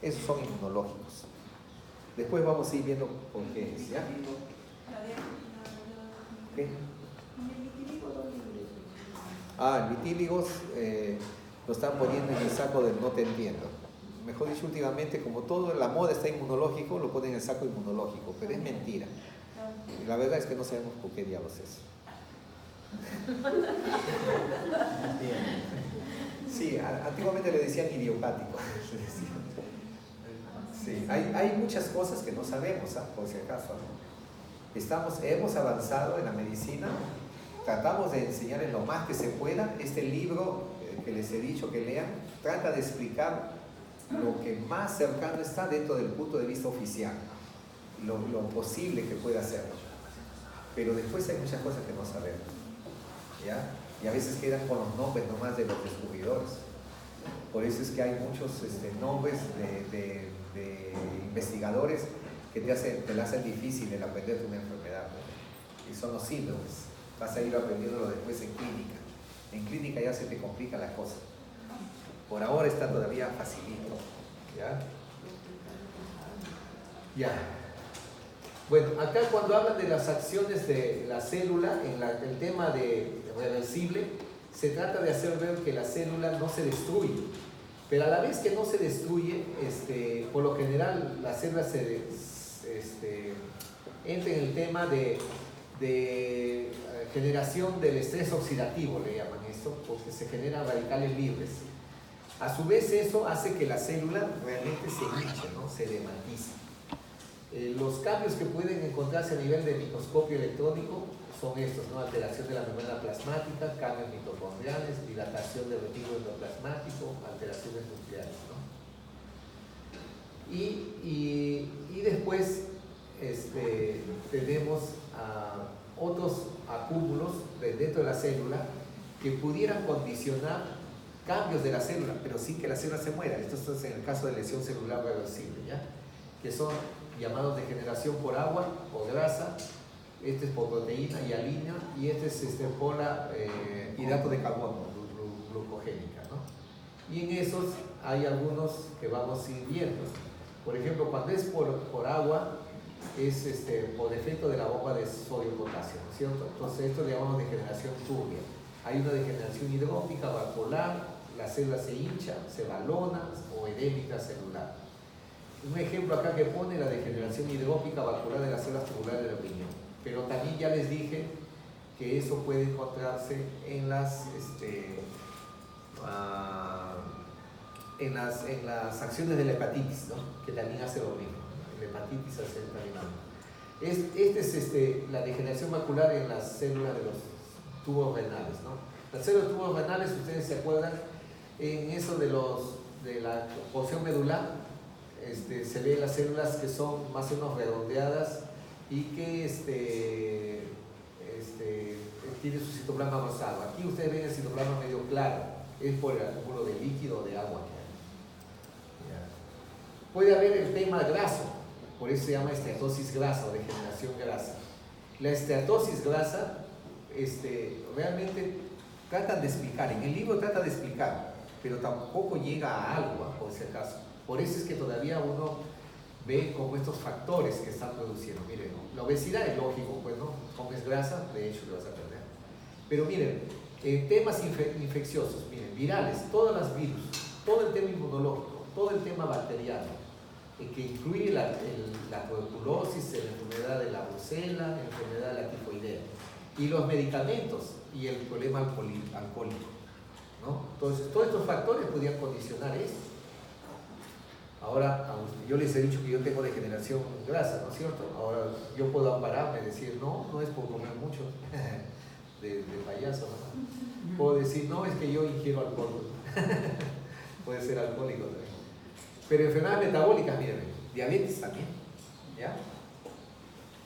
Esos son inmunológicos. Después vamos a ir viendo por qué es, ¿ya? ¿Qué? Ah, vitíligos lo están poniendo en el saco del no te entiendo. Mejor dicho, últimamente, como todo la moda está inmunológico, lo ponen en el saco inmunológico, pero es mentira. Y la verdad es que no sabemos por qué diablos es. Sí, antiguamente le decían idiopático. Sí, hay muchas cosas que no sabemos, por si acaso, ¿no? Hemos avanzado en la medicina, tratamos de enseñarles lo más que se pueda. Este libro que les he dicho que lean, trata de explicar lo que más cercano está dentro del punto de vista oficial, lo posible que pueda hacerlo. Pero después hay muchas cosas que no sabemos, ¿ya? Y a veces quedan con los nombres nomás de los descubridores. Por eso es que hay muchos nombres de investigadores que te la hacen difícil el aprender de una enfermedad, ¿no? Y son los síndromes. Vas a ir aprendiéndolo después en clínica. En clínica ya se te complica la cosa. Por ahora está todavía facilito, ¿ya? Ya. Bueno, acá cuando hablan de las acciones de la célula, en el tema de reversible, se trata de hacer ver que la célula no se destruye, pero a la vez que no se destruye, por lo general la célula entra en el tema de generación del estrés oxidativo, le llaman esto, porque se generan radicales libres. A su vez eso hace que la célula realmente se hinche, ¿no? Se edematice. Los cambios que pueden encontrarse a nivel de microscopio electrónico son estos, ¿no? Alteración de la membrana plasmática, cambios mitocondriales, dilatación del retículo endoplasmático, alteraciones nucleares, ¿no? Y después tenemos otros acúmulos dentro de la célula que pudieran condicionar cambios de la célula, pero sin que la célula se muera. Esto es en el caso de lesión celular reversible, ¿ya? Que son llamados de generación por agua o grasa. Este es por proteína hialina y este es por hidrato de carbono, glucogénica, ¿no? Y en esos hay algunos que vamos a ir viendo. Por ejemplo, cuando es por agua, es por defecto de la bomba de sodio-potasio, ¿no es cierto? Entonces esto le llamamos de generación turbia. Hay una degeneración hidrópica vascular, la célula se hincha, se balona o edémica celular. Un ejemplo acá que pone la degeneración hidrópica vascular de las células tubulares de la riñón. Pero también ya les dije que eso puede encontrarse en las acciones de la hepatitis, ¿no? Que también hace lo mismo, ¿no? La hepatitis hace el animal. La degeneración macular en las células de los tubos renales, ¿no? Las células de tubos renales, ustedes se acuerdan, en eso de la porción medular, se ven las células que son más o menos redondeadas y que tiene su citoplasma rosado. Aquí ustedes ven el citoplasma medio claro, es por el acúmulo de líquido o de agua que hay. ¿Ya? Puede haber el tema graso, por eso se llama esteatosis grasa o degeneración grasa. La esteatosis grasa realmente tratan de explicar, en el libro trata de explicar, pero tampoco llega a algo, por si acaso. Por eso es que todavía uno ve como estos factores que están produciendo. Miren, ¿no? La obesidad es lógico, pues, ¿no? Comes grasa, de hecho, lo vas a perder. Pero miren, temas infecciosos, miren, virales, todas las virus, todo el tema inmunológico, todo el tema bacteriano, que incluye la tuberculosis, la enfermedad de la brucela, la enfermedad de la tifoidea, y los medicamentos y el problema alcohólico, ¿no? Entonces, todos estos factores podrían condicionar esto. Ahora, yo les he dicho que yo tengo degeneración grasa, ¿no es cierto? Ahora, yo puedo ampararme y decir, no es por comer mucho, de payaso, ¿no? Puedo decir, no, es que yo ingiero alcohol. Puede ser alcohólico también. Pero enfermedades metabólicas, miren, diabetes también, ¿ya?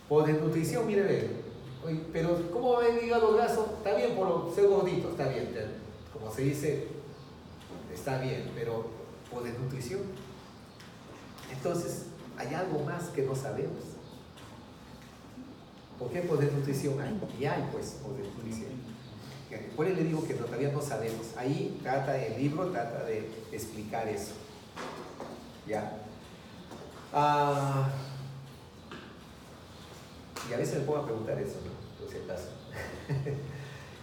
Por desnutrición, miren, pero ¿cómo va el hígado graso? Está bien por ser gordito, está bien, como se dice, está bien, pero por desnutrición. Entonces, hay algo más que no sabemos. ¿Por qué por desnutrición hay? Y hay, pues, por desnutrición. Por eso le digo que todavía no sabemos. Ahí el libro trata de explicar eso. ¿Ya? Y a veces me pongo a preguntar eso, ¿no? Por si acaso.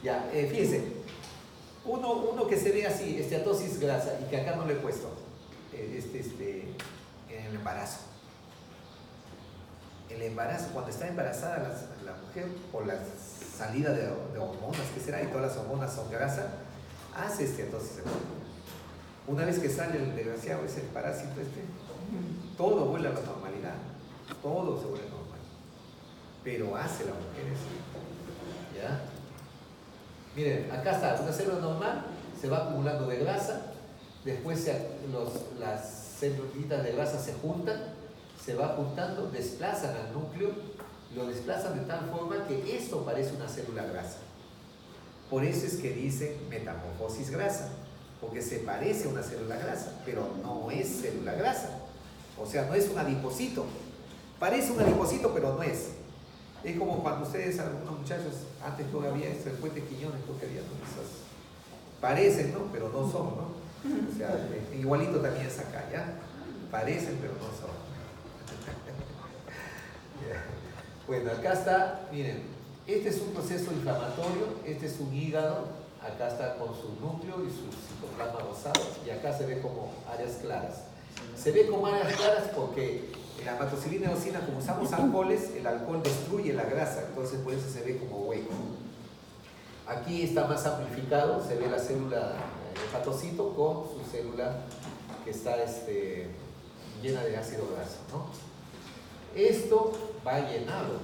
Ya, fíjense, uno que se ve así, esteatosis grasa, y que acá no le he puesto, en el embarazo. El embarazo, cuando está embarazada la mujer, por la salida de hormonas, ¿qué será? Y todas las hormonas son grasa, hace esteatosis. Una vez que sale el desgraciado, ese parásito todo vuelve a la normalidad, todo se vuelve normal. Pero hace la mujer eso. ¿Ya? Miren, acá está, una célula normal se va acumulando de grasa, después las células de grasa se juntan, se va juntando, desplazan al núcleo, lo desplazan de tal forma que esto parece una célula grasa. Por eso es que dicen metamorfosis grasa, porque se parece a una célula grasa, pero no es célula grasa. O sea, no es un adipocito. Parece un adipocito, pero no es. Es como cuando ustedes, algunos muchachos, antes todavía el puente Quiñones, creo que había, ¿no? Esas parecen, ¿no? Pero no son, ¿no? O sea, igualito también es acá, ¿ya? Parecen, pero no son. Bueno, acá está, miren, este es un proceso inflamatorio, este es un hígado, acá está con su núcleo y su citoplasma rosado, y acá se ve como áreas claras. Se ve como áreas claras porque en la hepatocilina y eosina, como usamos alcoholes, el alcohol destruye la grasa, entonces por eso se ve como hueco. Aquí está más amplificado, se ve la célula hepatocito con su célula que está llena de ácido graso, ¿no? Esto va llenado,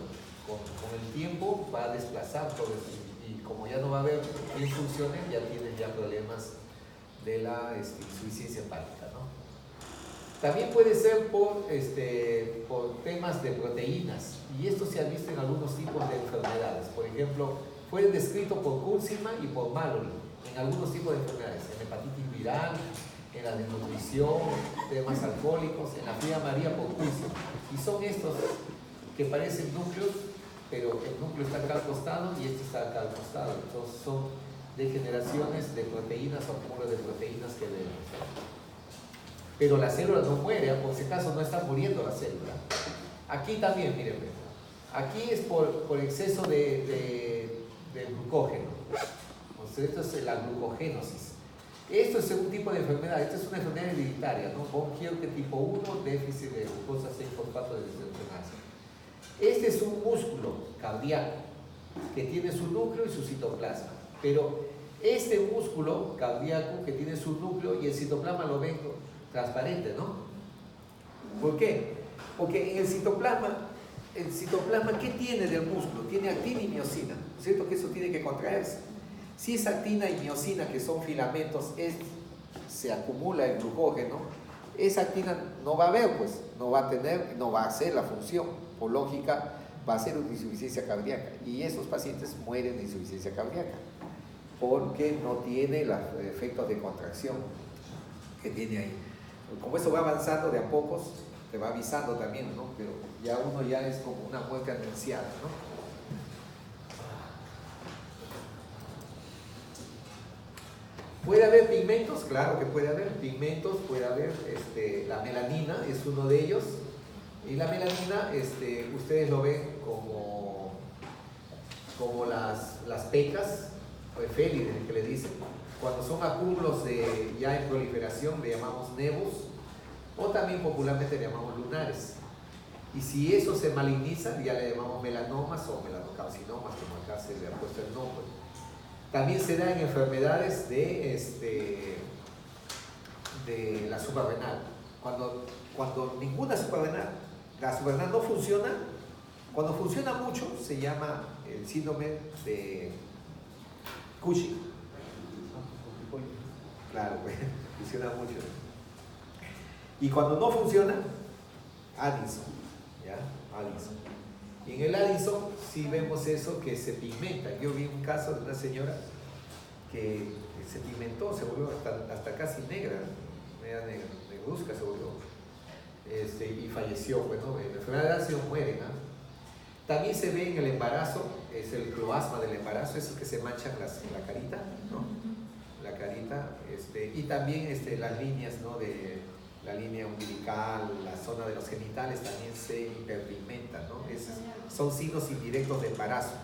con el tiempo va a desplazar todo eso, y como ya no va a haber disfunciones, ya tienen ya problemas de la insuficiencia hepática, ¿no? También puede ser por temas de proteínas, y esto se ha visto en algunos tipos de enfermedades. Por ejemplo, fue descrito por Kurzima y por Mallory en algunos tipos de enfermedades, en hepatitis viral, en la desnutrición, temas alcohólicos, en la fría María por Kurzima. Y son estos que parecen núcleos, pero el núcleo está acá al costado y este está acá al costado. Entonces son degeneraciones de proteínas o acúmulos de proteínas que vemos. Pero la célula no muere, por si acaso no está muriendo la célula. Aquí también, miren, aquí es por exceso de glucógeno. O sea, esto es la glucogénosis. Esto es un tipo de enfermedad, esta es una enfermedad hereditaria, ¿no? Von Hielke tipo 1, déficit de glucosa 6-fosfato de desenlace. Este es un músculo cardíaco que tiene su núcleo y su citoplasma, pero este músculo cardíaco que tiene su núcleo y el citoplasma lo ven transparente, ¿no? ¿Por qué? Porque en el citoplasma, ¿qué tiene del músculo? Tiene actina y miosina, ¿no es cierto? Que eso tiene que contraerse. Si es actina y miosina, que son filamentos, se acumula el glucógeno, esa actina no va a haber, pues, no va a hacer la función, por lógica, va a ser una insuficiencia cardíaca, y esos pacientes mueren de insuficiencia cardíaca, porque no tiene los efectos de contracción que tiene ahí. Como eso va avanzando de a pocos, te va avisando también, ¿no? Pero ya uno ya es como una muerte anunciada, ¿no? ¿Puede haber pigmentos? Claro que puede haber pigmentos, puede haber la melanina, es uno de ellos. Y la melanina, ustedes lo ven como las pecas, o efélides que le dicen. Cuando son acúmulos ya en proliferación, le llamamos nevos, o también popularmente le llamamos lunares. Y si eso se maligniza, ya le llamamos melanomas o melanocarcinomas, como acá se le ha puesto el nombre. También se da en enfermedades de la suprarrenal. Cuando ninguna suprarrenal, la suprarrenal no funciona, cuando funciona mucho se llama el síndrome de Cushing. Claro, pues, funciona mucho. Y cuando no funciona, Addison, ¿ya? Addison. Y en el Addison sí vemos eso, que se pigmenta. Yo vi un caso de una señora que se pigmentó, se volvió hasta casi negra, media negruzca se volvió, y falleció. Bueno, en la enfermedad de Addison mueren, ¿no? También se ve en el embarazo, es el cloasma del embarazo, esos que se manchan en la carita, ¿no? La carita, y también las líneas, ¿no? de la línea umbilical, la zona de los genitales también se hiperpigmentan, ¿no? Son signos indirectos de embarazo.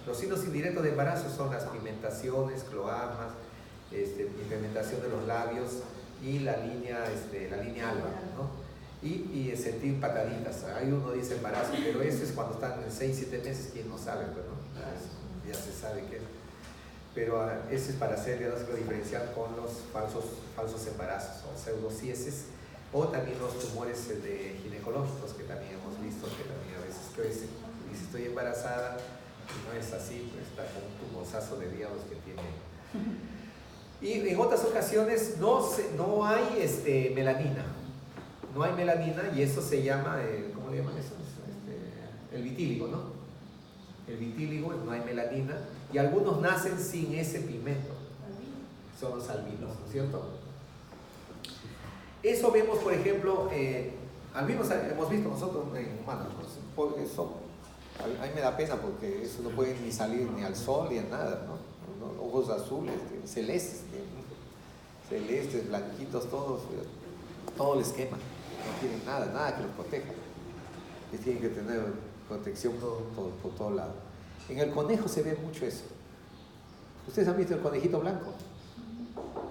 Los signos indirectos de embarazo son las pigmentaciones, cloamas, pigmentación de los labios y la línea alba, ¿no? Y sentir pataditas. Hay uno dice embarazo, pero eso es cuando están en 6-7 meses, quien no sabe, pues, ¿no? Ya se sabe que es. Pero ese es para hacer diagnóstico diferencial con los falsos embarazos o pseudocieses, o también los tumores ginecológicos que también hemos visto, que también a veces crecen. Y si estoy embarazada y no es así, pues está con un tumorzazo de diablos que tiene. Y en otras ocasiones no hay melanina. No hay melanina y eso se llama, ¿cómo le llaman eso? El vitíligo, ¿no? El vitíligo, no hay melanina y algunos nacen sin ese pigmento. Son los albinos, ¿no es cierto? Eso vemos, por ejemplo, albinos hemos visto nosotros en humanos, ¿no? Por eso, a mí me da pena porque eso no puede ni salir ni al sol ni a nada, ¿no? Ojos azules, celestes, blanquitos, todo les quema. No tienen nada que los proteja. Y tienen que tener protección por todo lado. En el conejo se ve mucho eso. ¿Ustedes han visto el conejito blanco?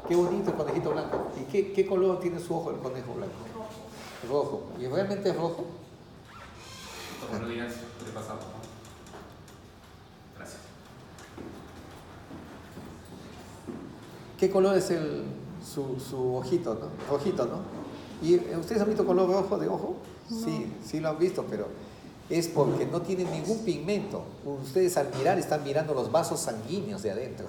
Qué bonito el conejito blanco. ¿Y qué color tiene su ojo el conejo blanco? Rojo. ¿Y realmente es rojo? Buenos días, ¿qué pasa? Gracias. ¿Qué color es su ojito, no? Rojito, ¿no? ¿Y ustedes han visto color rojo de ojo? No. Sí lo han visto, pero es porque no tienen ningún pigmento. Ustedes al mirar están mirando los vasos sanguíneos de adentro.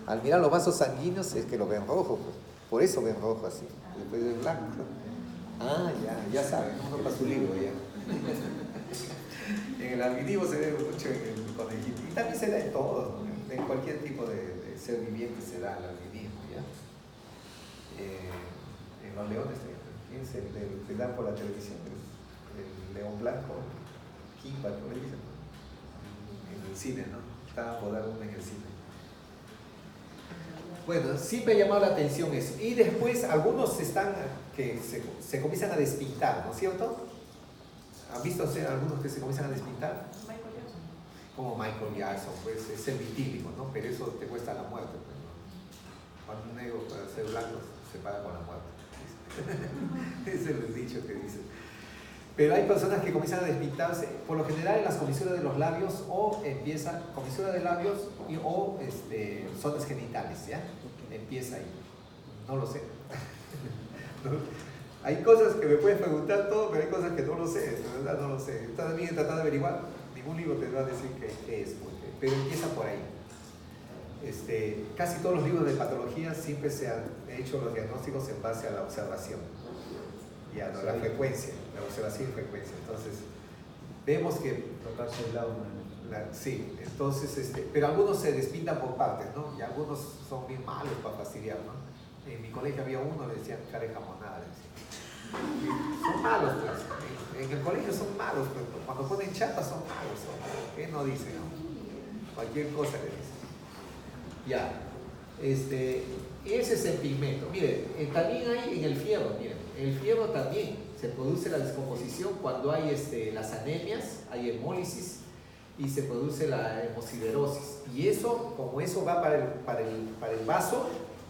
Al mirar los vasos sanguíneos es que lo ven rojo, pues. Por eso ven rojo así, después es blanco. Ah, ya saben, uno para su libro ya. En el albinismo se ve mucho en el conejito. Y también se da en todo, ¿no? En cualquier tipo de ser viviente se da el albinismo, ¿ya? En los leones, ¿quién es el que dan por la televisión? El león blanco, Kimba, ¿cómo le dicen? En el cine, ¿no? Estaba por dar uno en el cine. Bueno, siempre ha llamado la atención eso. Y después algunos que se comienzan a despintar, ¿no es cierto? ¿Han visto algunos que se comienzan a despintar? Michael Jackson. Como Michael Jackson, pues es el vitíligo, ¿no? Pero eso te cuesta la muerte, pues, ¿no? Cuando un negro para ser blanco se paga con la muerte. Ese es el dicho que dicen. Pero hay personas que comienzan a despintarse, por lo general en las comisuras de los labios, o empieza comisura de labios o zonas genitales, ¿ya? Empieza ahí. No lo sé. Hay cosas que me puedes preguntar todo, pero hay cosas que no lo sé, de verdad no lo sé. Estás bien tratando de averiguar, ningún libro te va a decir qué es, pero empieza por ahí. Casi todos los libros de patología siempre se han hecho los diagnósticos en base a la observación, ya, ¿no? La frecuencia, la observación y frecuencia. Entonces, vemos que tocarse el lado. sí, entonces, pero algunos se despintan por partes, ¿no? Y algunos son bien malos para fastidiar, ¿no? En mi colegio había uno, le decían cara de jamonada, son malos, pues. En el colegio son malos, pues. Cuando ponen chapa son malos, ¿qué no dicen? ¿No? Cualquier cosa le dicen. Ya, ese es el pigmento. Miren, también hay en el fierro, miren, en el fierro también se produce la descomposición cuando hay las anemias, hay hemólisis y se produce la hemosiderosis. Y eso, como eso va para el vaso,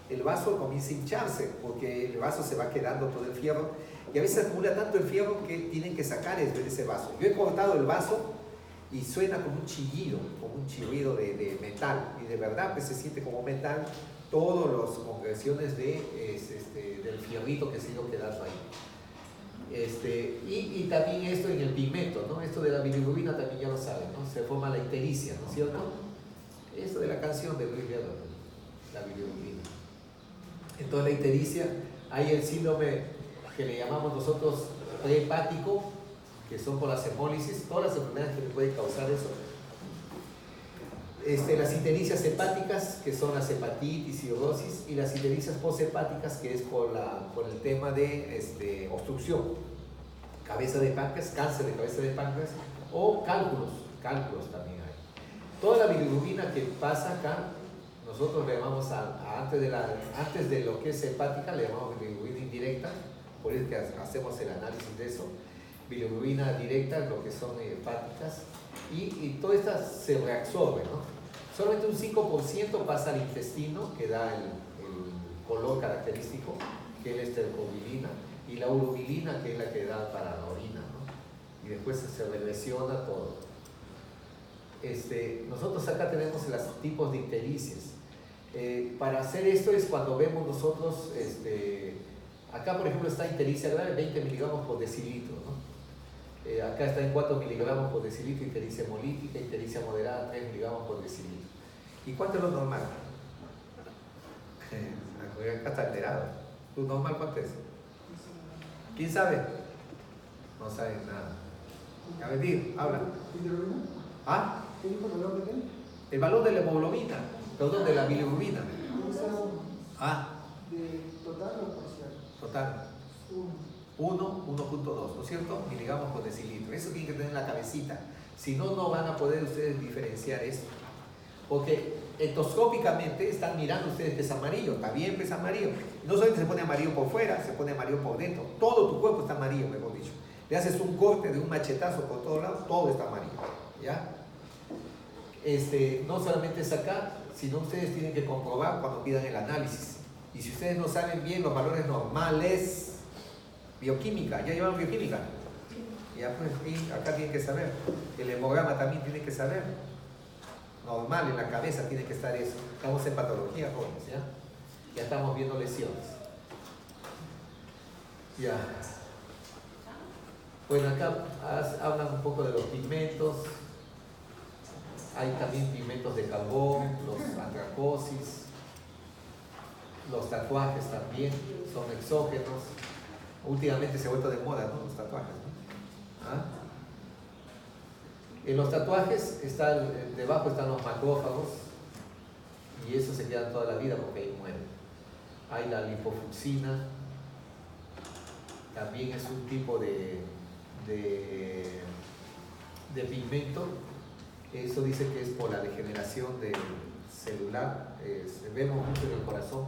el vaso comienza a hincharse porque el vaso se va quedando todo el fierro y a veces acumula tanto el fierro que tienen que sacar ese vaso. Yo he cortado el vaso y suena como un chillido de metal, y de verdad pues se siente como metal todas las congresiones del fierrito que se ha ido quedando ahí. Y también esto en el pigmento, ¿no? Esto de la bilirrubina también ya lo saben, ¿no? Se forma la ictericia, ¿no es cierto? Esto de la canción de Luis Guerra, la bilirrubina. Entonces la ictericia, hay el síndrome que le llamamos nosotros prehepático, que son por las hemólisis, todas las enfermedades que le pueden causar eso. Las ictericias hepáticas, que son las hepatitis, cirrosis, y las ictericias poshepáticas, que es por el tema de obstrucción, cabeza de páncreas, cáncer de cabeza de páncreas, o cálculos también hay. Toda la bilirrubina que pasa acá, nosotros le llamamos antes de lo que es hepática, le llamamos bilirrubina indirecta, por eso que hacemos el análisis de eso. Bilirrubina directa, lo que son hepáticas, y todas estas se reabsorben, ¿no? Solamente un 5% pasa al intestino, que da el color característico, que es la estercobilina, y la urobilina, que es la que da para la orina, ¿no? Y después se regresiona todo. Nosotros acá tenemos los tipos de ictericias. Para hacer esto es cuando vemos nosotros, acá por ejemplo está ictericia grave, 20 miligramos por decilitro, ¿no? Acá está en 4 miligramos por decilitro, ictericia hemolítica, ictericia moderada, 3 miligramos por decilitro. ¿Y cuánto es lo normal? Acá está alterado. ¿Lo normal cuánto es? ¿Quién sabe? No saben nada. A ver, di, habla. ¿Ah? ¿Qué dijo el valor de qué? El valor de la hemoglobina, perdón, de la bilirrubina. Ah, ¿De total o parcial? total. 1, 1.2, ¿no es cierto? Miligramos por decilitro. Eso tienen que tener en la cabecita. Si no, no van a poder ustedes diferenciar esto. Porque endoscópicamente están mirando ustedes que es amarillo. Está bien que es amarillo. No solamente se pone amarillo por fuera, se pone amarillo por dentro. Todo tu cuerpo está amarillo, mejor dicho. Le haces un corte de un machetazo por todos lados, todo está amarillo. ¿Ya? No solamente es acá, sino ustedes tienen que comprobar cuando pidan el análisis. Y si ustedes no saben bien los valores normales, bioquímica, ¿ya llevan bioquímica? Ya pues, y acá tienen que saber. El hemograma también tiene que saber. Normal, en la cabeza tiene que estar eso. Estamos en patología, jóvenes, ¿ya? Ya estamos viendo lesiones. Ya. Bueno, acá hablan un poco de los pigmentos. Hay también pigmentos de carbón, los antracosis, los tatuajes también son exógenos. Últimamente se ha vuelto de moda, ¿no? Los tatuajes, ¿no? ¿Ah? En los tatuajes debajo están los macrófagos y esos se quedan toda la vida porque ahí mueren. Hay la lipofucsina, también es un tipo de pigmento. Eso dice que es por la degeneración del celular. Vemos mucho en el corazón.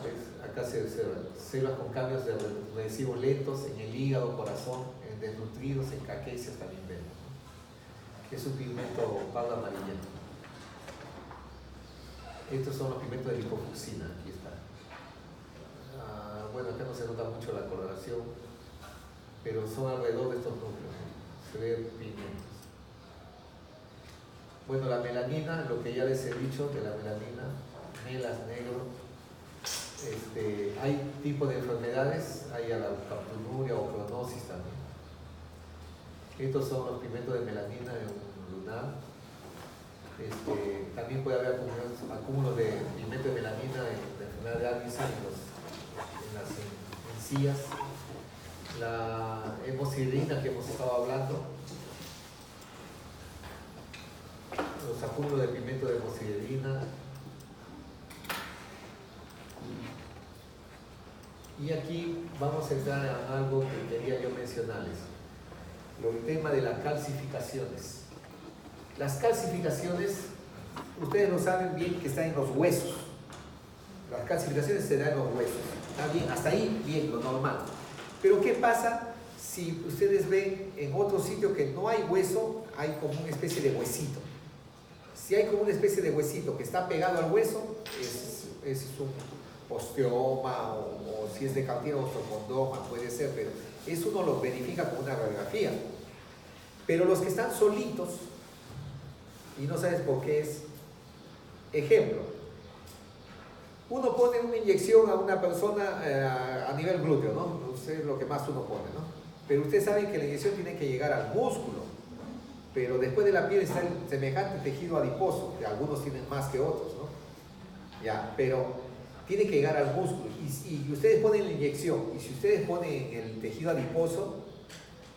¿Ves? Acá se observan células con cambios de regresivos lentos en el hígado, corazón, en desnutridos, en caquecias también vemos, ¿no? Es un pigmento pardo amarillento. Estos son los pigmentos de lipofucsina. Aquí está. Bueno, acá no se nota mucho la coloración, pero son alrededor de estos núcleos, ¿no? Se ven pigmentos. Bueno, la melanina, lo que ya les he dicho de la melanina, melas negro. Hay tipos de enfermedades, hay la alcaptonuria o cronosis también. Estos son los pigmentos de melanina en un lunar. También puede haber acúmulos de pigmento de melanina en la enfermedad de Alzheimer en las encías. La hemosiderina que hemos estado hablando, los acúmulos de pigmento de hemosiderina. Y aquí vamos a entrar en algo que quería yo mencionarles, el tema de las calcificaciones. Las calcificaciones, ustedes lo saben bien que están en los huesos. Las calcificaciones se dan en los huesos. Está bien, hasta ahí bien, lo normal. Pero ¿qué pasa si ustedes ven en otro sitio que no hay hueso, hay como una especie de huesito? Si hay como una especie de huesito que está pegado al hueso, es un osteoma o si es de cartílago, osteocondroma, puede ser, pero eso uno lo verifica con una radiografía. Pero los que están solitos y no sabes por qué es, ejemplo, uno pone una inyección a una persona a nivel glúteo, ¿no? No sé lo que más uno pone, ¿no? Pero ustedes saben que la inyección tiene que llegar al músculo, pero después de la piel está el semejante tejido adiposo, que algunos tienen más que otros, ¿no? Ya, pero tiene que llegar al músculo y ustedes ponen la inyección y si ustedes ponen el tejido adiposo,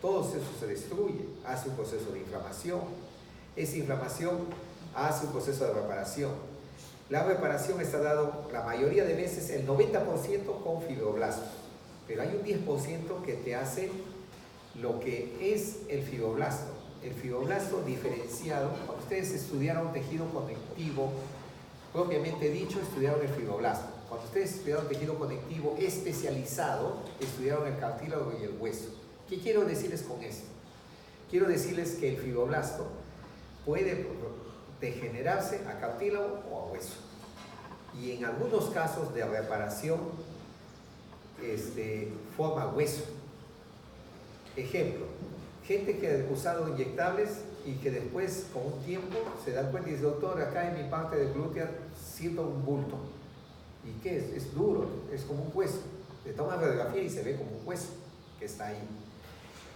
todo eso se destruye, hace un proceso de inflamación. Esa inflamación hace un proceso de reparación. La reparación está dado la mayoría de veces, el 90% con fibroblastos, pero hay un 10% que te hace lo que es el fibroblasto. El fibroblasto diferenciado, cuando ustedes estudiaron tejido conectivo, propiamente dicho, estudiaron el fibroblasto. Cuando ustedes estudiaron tejido conectivo especializado, estudiaron el cartílago y el hueso. ¿Qué quiero decirles con esto? Quiero decirles que el fibroblasto puede degenerarse a cartílago o a hueso. Y en algunos casos de reparación, forma hueso. Ejemplo, gente que ha usado inyectables y que después, con un tiempo, se da cuenta y dice, doctor, acá en mi parte de glútea siento un bulto. ¿Y qué es? Es duro, es como un hueso. Le toma radiografía y se ve como un hueso que está ahí.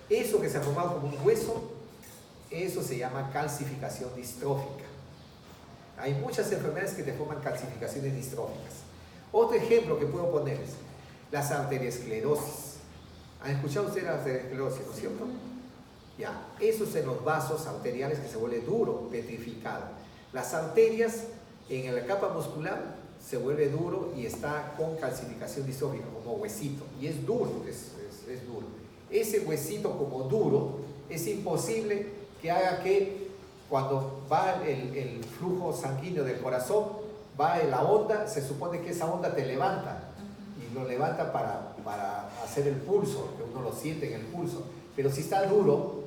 Eso que se ha formado como un hueso, eso se llama calcificación distrófica. Hay muchas enfermedades que te forman calcificaciones distróficas. Otro ejemplo que puedo ponerles, las arteriosclerosis. ¿Han escuchado ustedes la arteriosclerosis, no es cierto? Ya, eso es en los vasos arteriales que se vuelve duro, petrificado. Las arterias en la capa muscular se vuelve duro y está con calcificación distrófica, como huesito. Y es duro, es duro. Ese huesito como duro, es imposible que haga que cuando va el flujo sanguíneo del corazón, va en la onda, se supone que esa onda te levanta. Y lo levanta para hacer el pulso, que uno lo siente en el pulso. Pero si está duro,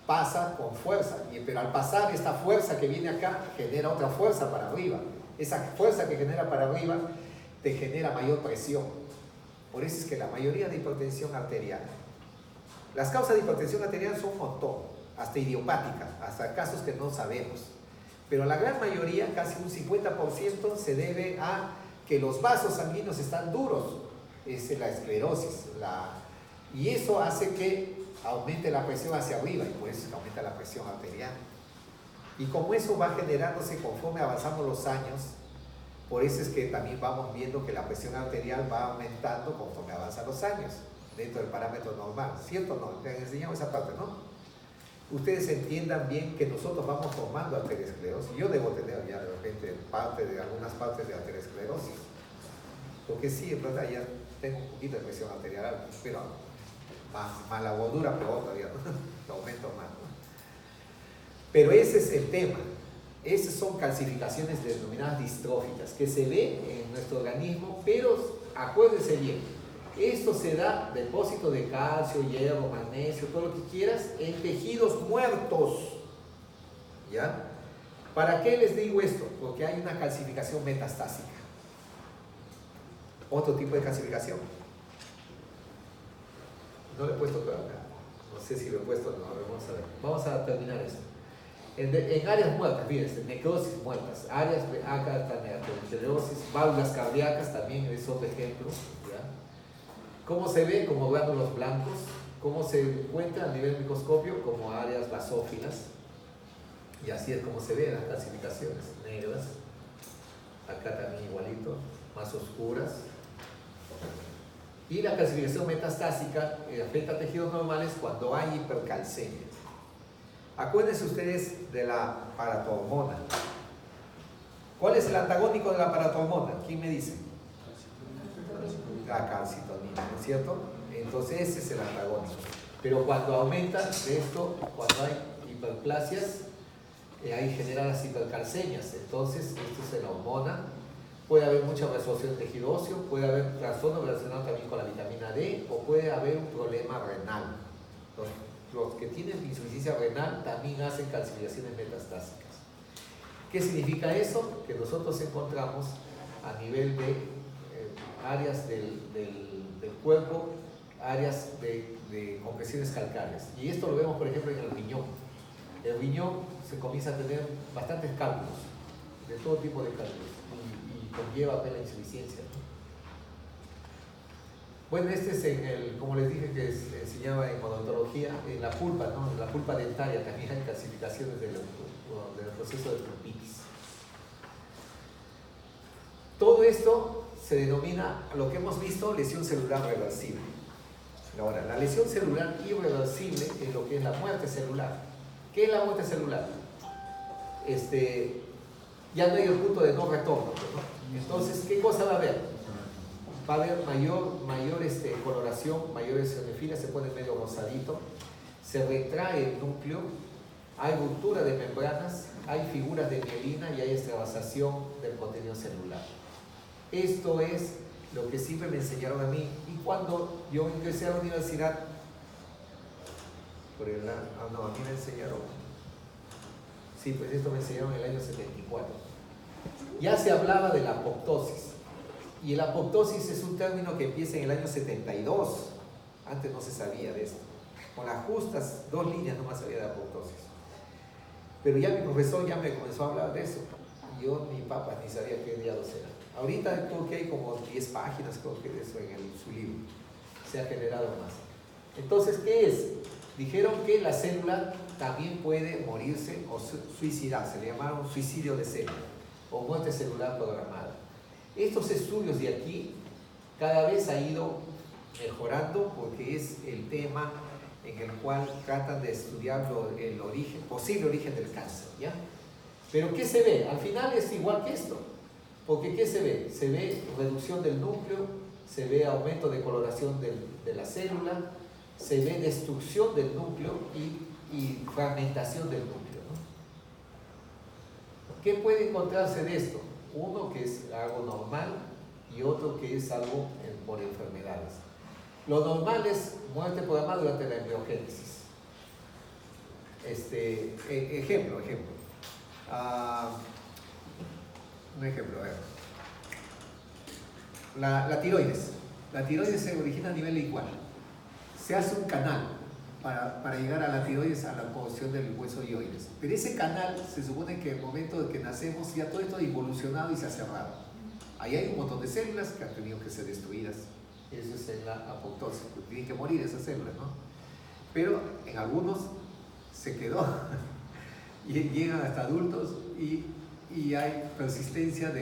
pasa con fuerza. Pero al pasar esta fuerza que viene acá, genera otra fuerza para arriba. Esa fuerza que genera para arriba, te genera mayor presión. Por eso es que la mayoría de hipertensión arterial, las causas de hipertensión arterial son un montón, hasta idiopáticas, hasta casos que no sabemos. Pero la gran mayoría, casi un 50%, se debe a que los vasos sanguíneos están duros. Es la esclerosis. Y eso hace que aumente la presión hacia arriba y por eso aumenta la presión arterial. Y como eso va generándose conforme avanzamos los años, por eso es que también vamos viendo que la presión arterial va aumentando conforme avanzan los años, dentro del parámetro normal. ¿Cierto o no? Te han enseñado esa parte, ¿no? Ustedes entiendan bien que nosotros vamos formando arteriosclerosis. Yo debo tener ya de repente algunas partes de arteriosclerosis. Porque sí, en verdad ya tengo un poquito de presión arterial alta, pero más la gordura, pero todavía ¿no? Lo aumento más, ¿no? Pero ese es el tema. Esas son calcificaciones denominadas distróficas que se ve en nuestro organismo, pero acuérdense bien, esto se da depósito de calcio, hierro, magnesio, todo lo que quieras, en tejidos muertos. ¿Ya? ¿Para qué les digo esto? Porque hay una calcificación metastásica. Otro tipo de calcificación. No le he puesto claro acá. No sé si lo he puesto o no. A ver, vamos a ver. Vamos a terminar esto. En áreas muertas, fíjense, necrosis muertas, áreas de arteriosclerosis, válvulas cardíacas también es otro ejemplo. ¿Ya? ¿Cómo se ve? Como glándulos blancos. ¿Cómo se encuentra a nivel microscopio? Como áreas basófilas. Y así es como se ven las calcificaciones negras. Acá también igualito, más oscuras. Y la calcificación metastásica afecta a tejidos normales cuando hay hipercalcemia. Acuérdense ustedes de la paratormona. ¿Cuál es el antagónico de la paratormona? ¿Quién me dice? La calcitonina, ¿no es cierto? Entonces ese es el antagónico. Pero cuando aumenta esto, cuando hay hiperplasias, ahí genera las hipercalcemias. Entonces esto es la hormona. Puede haber mucha resorción de tejido óseo, puede haber trastorno relacionado también con la vitamina D o puede haber un problema renal. Los que tienen insuficiencia renal también hacen calcificaciones metastásicas. ¿Qué significa eso? Que nosotros encontramos a nivel de áreas del cuerpo, áreas de compresiones calcáreas. Y esto lo vemos, por ejemplo, en el riñón. El riñón se comienza a tener bastantes cálculos, de todo tipo de cálculos, y conlleva la insuficiencia. Bueno, este es como les dije que se enseñaba en odontología, en la pulpa, ¿no? En la pulpa dentaria también hay calcificaciones del proceso de pulpitis. Todo esto se denomina, lo que hemos visto, lesión celular reversible. Ahora, la lesión celular irreversible es lo que es la muerte celular. ¿Qué es la muerte celular? Ya no hay el punto de no retorno, ¿no? Entonces, ¿qué cosa va a haber? Va a haber mayor coloración, mayores eosinofilas, se pone medio rosadito, se retrae el núcleo, hay ruptura de membranas, hay figuras de mielina y hay extravasación del contenido celular. Esto es lo que siempre me enseñaron a mí. Y cuando yo ingresé a la universidad, a mí me enseñaron, sí, pues esto me enseñaron en el año 74. Ya se hablaba de la apoptosis. Y el apoptosis es un término que empieza en el año 72. Antes no se sabía de esto. Con las justas 2 líneas nomás sabía de apoptosis. Pero ya mi profesor ya me comenzó a hablar de eso. Y yo ni papas ni sabía qué diablos era. Ahorita creo que hay como 10 páginas, creo que de eso en su libro. Se ha generado más. Entonces, ¿qué es? Dijeron que la célula también puede morirse o suicidarse. Le llamaron suicidio de célula o muerte celular programada. Estos estudios de aquí cada vez ha ido mejorando porque es el tema en el cual tratan de estudiar el origen, posible origen del cáncer, ¿ya? Pero ¿qué se ve? Al final es igual que esto, porque ¿qué se ve? Se ve reducción del núcleo, se ve aumento de coloración de la célula, se ve destrucción del núcleo y fragmentación del núcleo, ¿no? ¿Qué puede encontrarse de esto? Uno que es algo normal y otro que es algo por enfermedades. Lo normal es muerte programada durante la embriogénesis. Ejemplo. Un ejemplo, a ver. La tiroides. La tiroides se origina a nivel igual. Se hace un canal para llegar a la tiroides, a la porción del hueso hioides. Pero ese canal se supone que en el momento de que nacemos ya todo esto ha evolucionado y se ha cerrado. Ahí hay un montón de células que han tenido que ser destruidas. Eso es en la apoptosis, porque tienen que morir esas células, ¿no? Pero en algunos se quedó y llegan hasta adultos y hay persistencia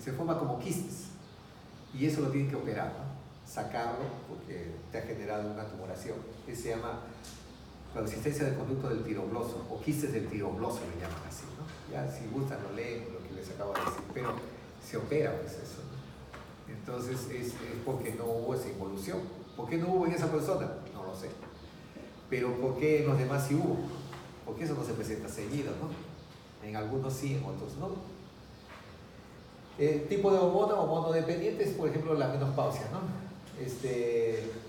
se forma como quistes y eso lo tienen que operar, ¿no? Sacarlo porque te ha generado una tumoración que se llama persistencia del conducto del tirobloso o quistes del tirobloso, le llaman así, ¿no? Ya si gustan lo leen, lo que les acabo de decir, pero se opera pues eso, ¿no? Entonces es porque no hubo esa evolución. ¿Por qué no hubo en esa persona? No lo sé. Pero ¿por qué en los demás sí hubo? Porque eso no se presenta seguido, ¿no? En algunos sí, en otros no. El tipo de hormona o monodependiente es, por ejemplo, la menopausia, ¿no?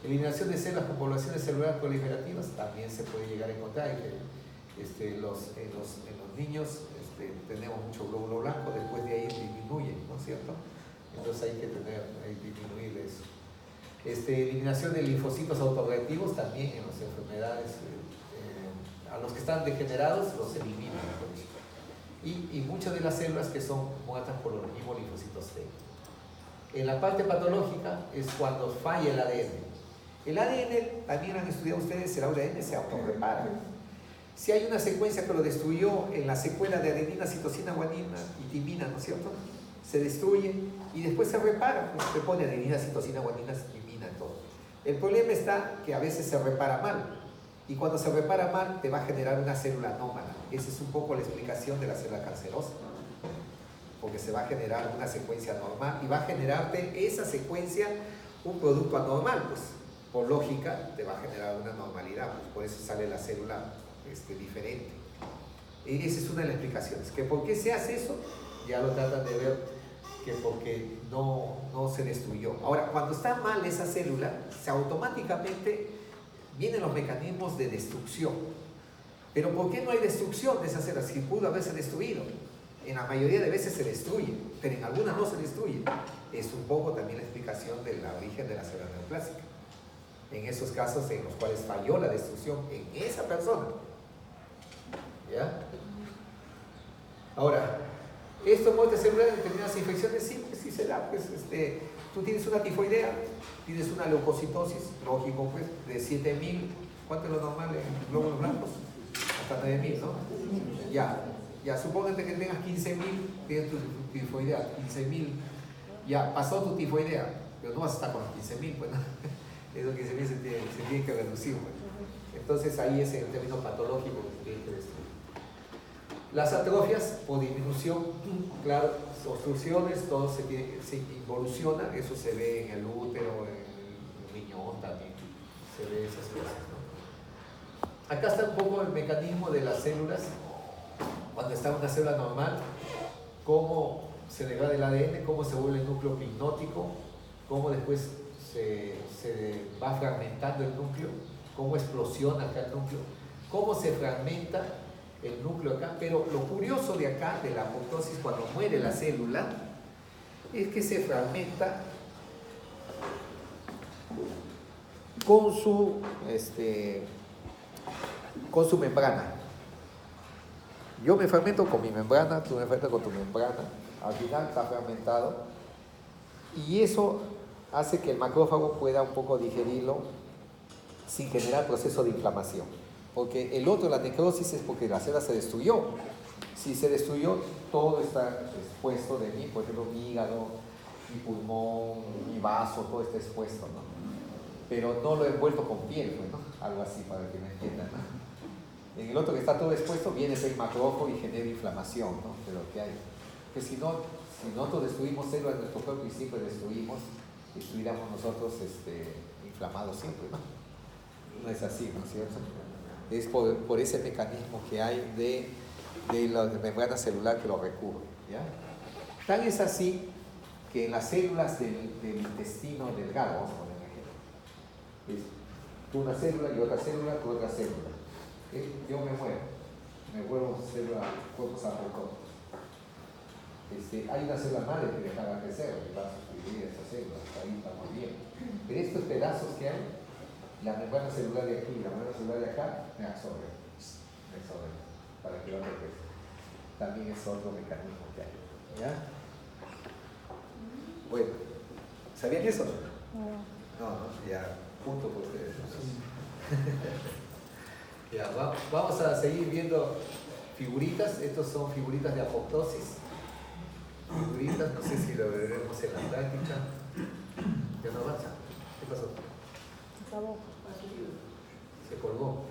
Eliminación de células con poblaciones celulares proliferativas también se puede llegar a encontrar. En los niños tenemos mucho glóbulo blanco, después de ahí disminuye, ¿no es cierto? Entonces hay que disminuir eso. Eliminación de linfocitos autorreactivos también en las enfermedades, a los que están degenerados los eliminan. Y muchas de las células que son muertas por los mismos linfocitos T. En la parte patológica es cuando falla el ADN. El ADN, también han estudiado ustedes, el ADN se autorrepara. Si hay una secuencia que lo destruyó en la secuela de adenina, citosina, guanina y timina, ¿no es cierto? Se destruye y después se repara, pues se pone adenina, citosina, guanina, timina, todo. El problema está que a veces se repara mal y cuando se repara mal te va a generar una célula anómala. Esa es un poco la explicación de la célula cancerosa, porque se va a generar una secuencia anormal y va a generarte esa secuencia un producto anormal, pues por lógica te va a generar una normalidad, pues por eso sale la célula diferente. Y esa es una de las explicaciones, que por qué se hace eso, ya lo tratan de ver, que porque no se destruyó. Ahora, cuando está mal esa célula, automáticamente vienen los mecanismos de destrucción. Pero ¿por qué no hay destrucción de esa célula? Si pudo haberse destruido. En la mayoría de veces se destruye, pero en algunas no se destruye. Es un poco también la explicación del origen de la célula neoplásica. En esos casos en los cuales falló la destrucción en esa persona. ¿Ya? Ahora, esto muerte celular en determinadas infecciones sí se da. Pues, tú tienes una tifoidea, tienes una leucocitosis, lógico, pues, de 7.000, ¿cuánto es lo normal en glóbulos blancos? Hasta 9.000, ¿no? Ya, supóngate que tengas 15.000, tienes tu tifoidea, 15.000, ya, pasó tu tifoidea, pero no vas a estar con los 15.000, pues, ¿no? Esos 15.000 se tienen que reducir, pues. Entonces ahí es el término patológico que tiene que destruir. Las atrofias por disminución, claro, obstrucciones, todo se involuciona, eso se ve en el útero, en el riñón también, se ve esas cosas, ¿no? Acá está un poco el mecanismo de las células, cuando está una célula normal, cómo se degrada el ADN, cómo se vuelve el núcleo hipnótico, cómo después se va fragmentando el núcleo, cómo explosiona acá el núcleo, cómo se fragmenta el núcleo acá. Pero lo curioso de acá, de la apoptosis, cuando muere la célula, es que se fragmenta con su membrana. Yo me fragmento con mi membrana, tú me fragmentas con tu membrana, al final está fragmentado y eso hace que el macrófago pueda un poco digerirlo sin generar proceso de inflamación. Porque el otro, la necrosis, es porque la célula se destruyó. Si se destruyó, todo está expuesto de mí, por ejemplo, mi hígado, mi pulmón, mi vaso, todo está expuesto, ¿no? Pero no lo he envuelto con piel, ¿no? Algo así para que me entiendan, ¿no? En el otro que está todo expuesto, viene el macrófago y genera inflamación, ¿no? Pero que hay. Que si nosotros destruimos células de nuestro cuerpo y siempre destruiríamos nosotros inflamados siempre, ¿no? No es así, ¿no es cierto? Es por ese mecanismo que hay de la membrana celular que lo recubre, ¿ya? Tan es así que en las células del intestino delgado, vamos a poner un ejemplo, es tú una célula y otra célula, tú otra célula. Yo me vuelvo célula, cuerpos apoptóticos. Hay una célula madre que dejaba crecer, que va a sustituir esa célula, ahí estamos bien. Pero estos pedazos que hay, la membrana celular de aquí y la membrana celular de acá, me absorben para que lo crezca. También es otro mecanismo que hay. ¿Ya? Bueno, ¿sabían eso? No, ya, punto por ustedes. Ya, vamos a seguir viendo figuritas. Estos son figuritas de apoptosis. Figuritas, no sé si lo veremos en la práctica. Ya no avanza. ¿Qué pasó? Se colgó.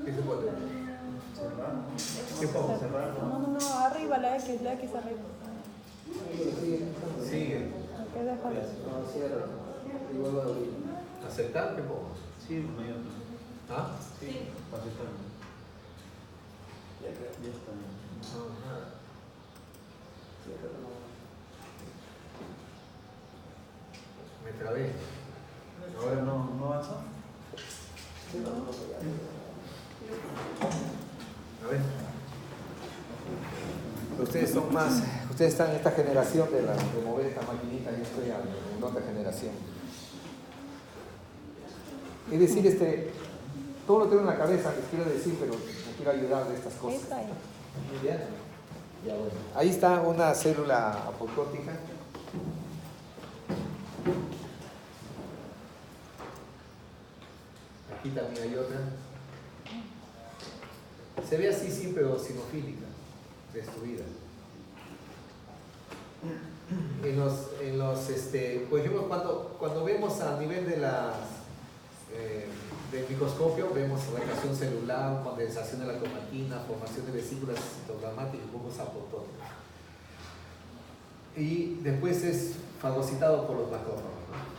¿Qué se pone? ¿Qué pongo? No, arriba la X arriba. Sigue. ¿Qué deja de ¿Aceptar? ¿Qué pongo? Sí, ¿Ah? sí. Aceptar. Ya está. No, nada. Me trabé. ¿Ahora no avanza? A ver. Ustedes están en esta generación de mover esta maquinita, yo estoy en otra generación. Es decir, todo lo tengo en la cabeza, les quiero decir, pero me quiero ayudar de estas cosas. ¿Ya? Ya, bueno. Ahí está una célula apoptótica. Aquí también hay otra. Se ve así, sí, pero sinofílica, destruida. Por ejemplo, cuando vemos a nivel de del microscopio, vemos reacción celular, condensación de la cromatina, formación de vesículas citoplasmáticas y jugos apoptóticos. Y después es fagocitado por los macrófagos, ¿no?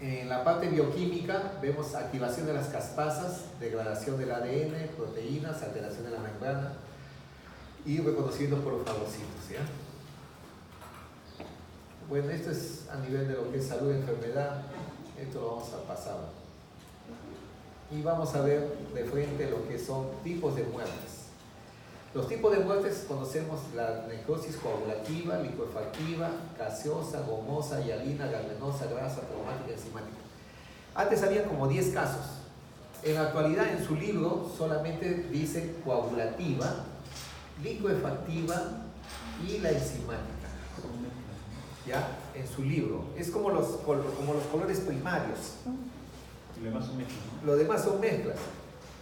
En la parte bioquímica vemos activación de las caspasas, degradación del ADN, proteínas, alteración de la membrana y reconocimiento por los fagocitos, ¿ya? Bueno, esto es a nivel de lo que es salud y enfermedad, esto lo vamos a pasar. Y vamos a ver de frente lo que son tipos de muertes. Los tipos de muertes conocemos la necrosis coagulativa, licuefactiva, gaseosa, gomosa, hialina, ganglionosa, grasa, traumática, enzimática. Antes había como 10 casos. En la actualidad en su libro solamente dice coagulativa, licuefactiva y la enzimática. ¿Ya? En su libro. Es como los colores primarios. Y lo demás son mezclas, ¿no? Lo demás son mezclas.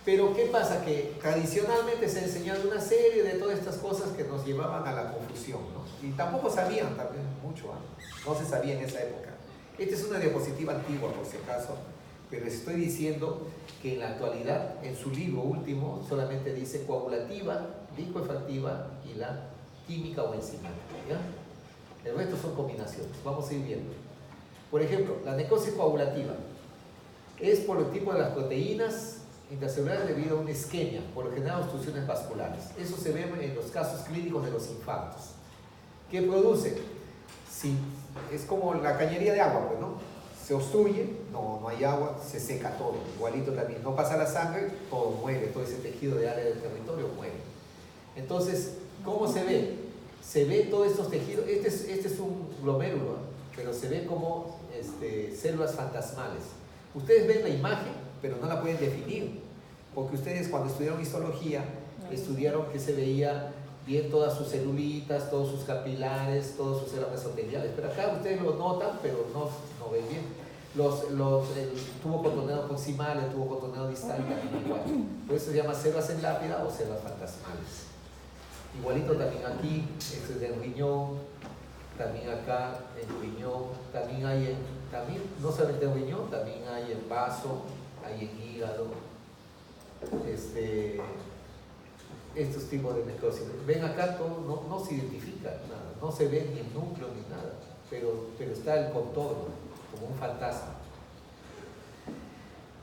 Pero ¿qué pasa? Que tradicionalmente se ha enseñado una serie de todas estas cosas que nos llevaban a la confusión, ¿no? Y tampoco sabían también mucho, ¿eh? No se sabía en esa época. Esta es una diapositiva antigua, por si acaso, pero les estoy diciendo que en la actualidad, en su libro último, solamente dice coagulativa, licuefactiva y la química o enzimática, ¿ya? El resto son combinaciones. Vamos a ir viendo. Por ejemplo, la necrosis coagulativa es por el tipo de las proteínas intracelulares debido a una isquemia, por lo general obstrucciones vasculares. Eso se ve en los casos clínicos de los infartos. ¿Qué produce? Si es como la cañería de agua, pues, ¿no? Se obstruye, no hay agua, se seca todo. Igualito también, no pasa la sangre, todo muere, todo ese tejido de área del territorio muere. Entonces, ¿cómo se ve? Se ve todos estos tejidos, este es un glomérulo, pero se ve como células fantasmales. Ustedes ven la imagen, pero no la pueden definir, porque ustedes cuando estudiaron histología, estudiaron que se veía bien todas sus celulitas, todos sus capilares, todas sus células mesoteliales, pero acá ustedes lo notan, pero no ven bien. El tubo cotoneo proximal, el tubo cotoneo distal, también igual. Por eso se llama células en lápida o células fantasmales. Igualito también aquí, esto es del riñón, también acá en riñón, también hay no solamente en riñón, también hay en vaso, hay en hígado, estos tipos de necrosis. Ven acá, todo, no se identifica nada, no se ve ni el núcleo ni nada, pero está el contorno, como un fantasma.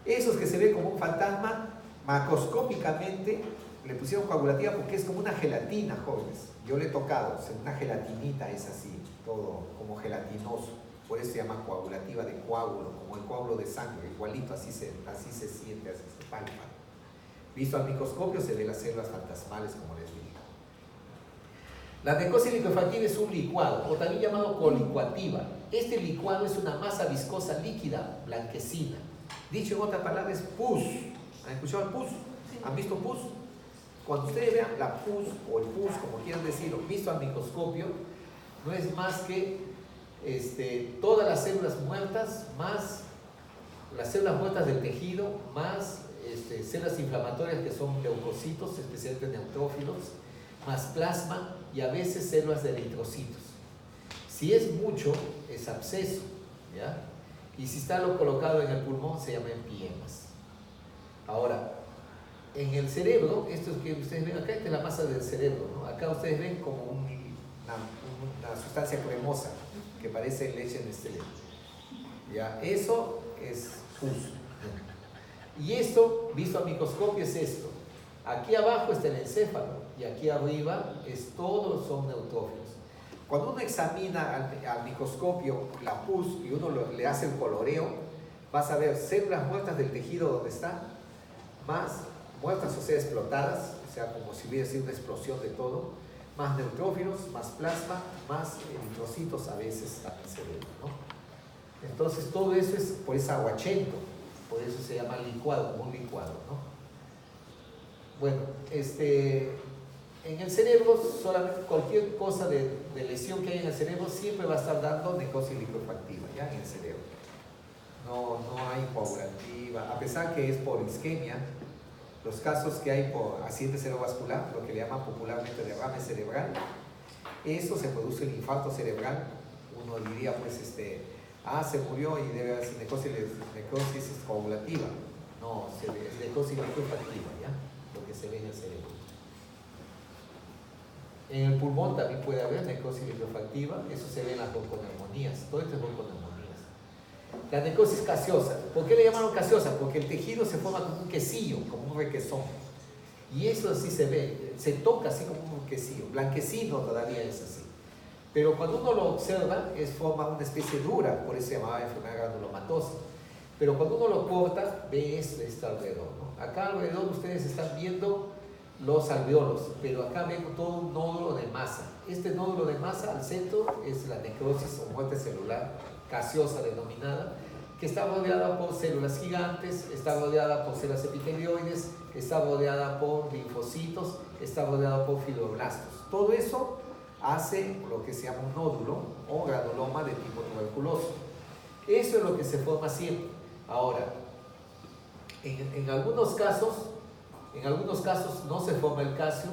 Esos que se ven como un fantasma, macroscópicamente le pusieron coagulativa porque es como una gelatina, jóvenes. Yo le he tocado, una gelatinita es así, todo como gelatinoso. Por eso se llama coagulativa de coágulo, como el coágulo de sangre, igualito, así se siente, así se palpa. Visto al microscopio se ven las células fantasmales, como les dije. La necrosis liquefactiva es un licuado, o también llamado colicuativa. Este licuado es una masa viscosa líquida blanquecina. Dicho en otras palabras, es pus. ¿Han escuchado el pus? ¿Han visto pus? Cuando ustedes vean la pus o el pus, como quieran decirlo, visto al microscopio, no es más que todas las células muertas, más las células muertas del tejido, más células inflamatorias que son leucocitos, especialmente neutrófilos, más plasma y a veces células de eritrocitos. Si es mucho, es absceso, ¿ya? Y si está colocado en el pulmón, se llama empiemas. Ahora, en el cerebro, esto es que ustedes ven acá, esta es la masa del cerebro, ¿no? Acá ustedes ven como una sustancia cremosa que parece leche en estelero. ¿Ya? Eso es pus. Y esto, visto al microscopio, es esto. Aquí abajo está el encéfalo y aquí arriba todos son neutrófilos. Cuando uno examina al microscopio la pus y uno le hace el coloreo, vas a ver células muertas del tejido donde están, más muertas, o sea, explotadas, o sea, como si hubiera sido una explosión de todo, más neutrófilos, más plasma, más eritrocitos a veces también se ven, ¿no? Entonces todo eso es, por eso aguachento, por eso se llama licuado, como un licuado, ¿no? Bueno, en el cerebro, solamente cualquier cosa de lesión que haya en el cerebro siempre va a estar dando necrosis liquefactiva, ¿ya? En el cerebro. No hay coagulativa, a pesar que es por isquemia. Los casos que hay por accidente cerebrovascular, lo que le llaman popularmente derrame cerebral, eso se produce el infarto cerebral. Uno diría, pues, se murió y debe haber necrosis coagulativa. No, es necrosis liquefactiva, ¿ya? Lo que se ve en el cerebro. En el pulmón también puede haber necrosis liquefactiva, eso se ve en las bronconeumonías, todo esto es bronconeumonías. La necrosis gaseosa, ¿por qué le llamaron gaseosa? Porque el tejido se forma como un quesillo, como un requesón. Y eso así se ve, se toca así como un quesillo, blanquecino todavía es así. Pero cuando uno lo observa, forma una especie dura, por eso se llamaba enfermedad granulomatosa. Pero cuando uno lo corta, ve esto alrededor, ¿no? Acá alrededor ustedes están viendo los alveolos, pero acá ven todo un nódulo de masa. Este nódulo de masa al centro es la necrosis o muerte celular gaseosa denominada, que está rodeada por células gigantes, está rodeada por células epitelioides, está rodeada por linfocitos, está rodeada por fibroblastos. Todo eso hace lo que se llama un nódulo o granuloma de tipo tuberculoso. Eso es lo que se forma siempre. Ahora, en algunos casos no se forma el calcio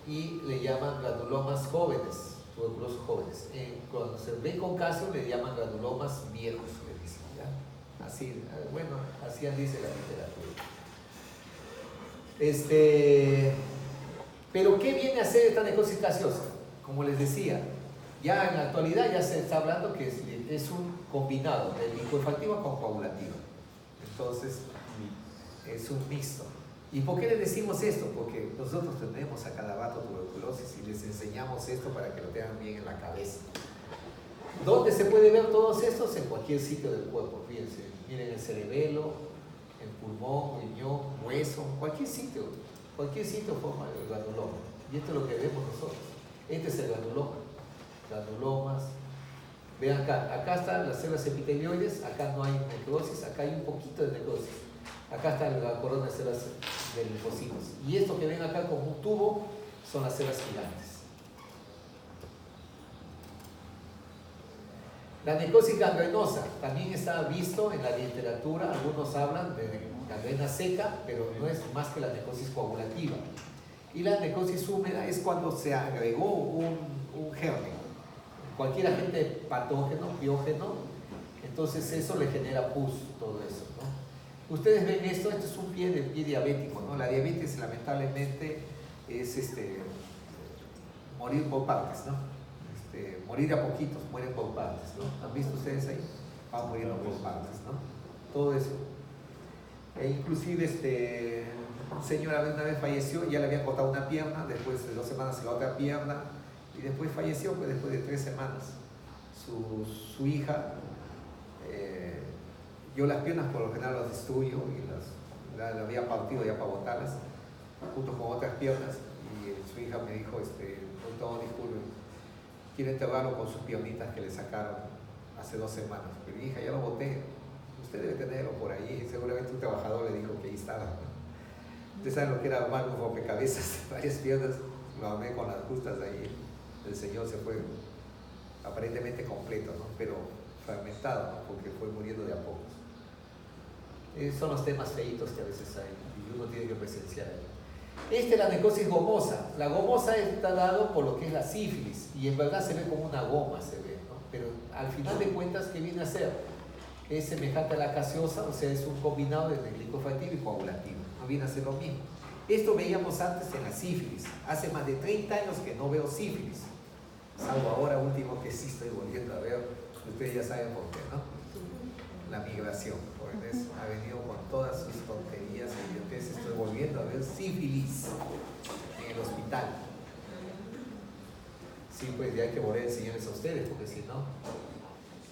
y le llaman granulomas jóvenes, tuberculosos jóvenes. Cuando se ve con calcio le llaman granulomas viejos, le dicen, ¿ya? Así, bueno, así dice la literatura. Pero ¿qué viene a ser esta necrosis gaseosa? Como les decía, ya en la actualidad ya se está hablando que es un combinado de liquefactiva con coagulativa. Entonces, Es un mixto. ¿Y por qué le decimos esto? Porque nosotros tenemos a cada rato tuberculosis y les enseñamos esto para que lo tengan bien en la cabeza. ¿Dónde se puede ver todos estos? En cualquier sitio del cuerpo. Fíjense, miren el cerebelo, el pulmón, riñón, hueso, cualquier sitio forma el granuloma. Y esto es lo que vemos nosotros. Este es el granuloma. Granulomas. Vean acá están las células epitelioides, acá no hay necrosis, acá hay un poquito de necrosis. Acá está la corona de células de linfocitos. Y esto que ven acá como un tubo son las células gigantes. La necrosis gangrenosa también está visto en la literatura. Algunos hablan de gangrena seca, pero no es más que la necrosis coagulativa. Y la necrosis húmeda es cuando se agregó un germen, cualquier agente patógeno, biógeno, entonces eso le genera pus, todo eso, ¿no? Ustedes ven esto es un pie diabético, ¿no? La diabetes lamentablemente es morir por partes, ¿no? Morir a poquitos, mueren por partes, ¿no? ¿Han visto ustedes ahí? Van muriendo por partes, ¿no? Todo eso. E inclusive un señor una vez falleció, ya le habían cortado una pierna, después de 2 semanas la otra pierna, y después falleció, pues después de 3 semanas. Su hija, yo las piernas por lo general las destruyo y las había partido ya para botarlas, junto con otras piernas, y su hija me dijo, doctor, disculpe, quiero enterrarlo con sus piernitas que le sacaron hace 2 semanas. Pero mi hija, ya lo boté, usted debe tenerlo por ahí, seguramente un trabajador le dijo que ahí estaba, ¿no? Ustedes saben lo que era armar un rompecabezas, varias piernas, lo armé con las justas de ahí. El Señor se fue aparentemente completo, ¿no? Pero fragmentado, ¿no? Porque fue muriendo de a pocos. Son los temas feitos que a veces hay y uno tiene que presenciar ahí. Esta es la necrosis gomosa. La gomosa está dado por lo que es la sífilis y en verdad se ve como una goma, se ve, ¿no? Pero al final de cuentas, ¿qué viene a ser? Es semejante a la gaseosa, o sea, es un combinado de glicofativo y coagulativo. No viene a ser lo mismo. Esto veíamos antes en la sífilis. Hace más de 30 años que no veo sífilis. Salvo ahora último que sí estoy volviendo a ver. Ustedes ya saben por qué, ¿no? La migración. Porque ha venido con todas sus tonterías y idioteces. Estoy volviendo a ver sífilis en el hospital. Sí, pues ya hay que volver a enseñarles a ustedes, porque si no...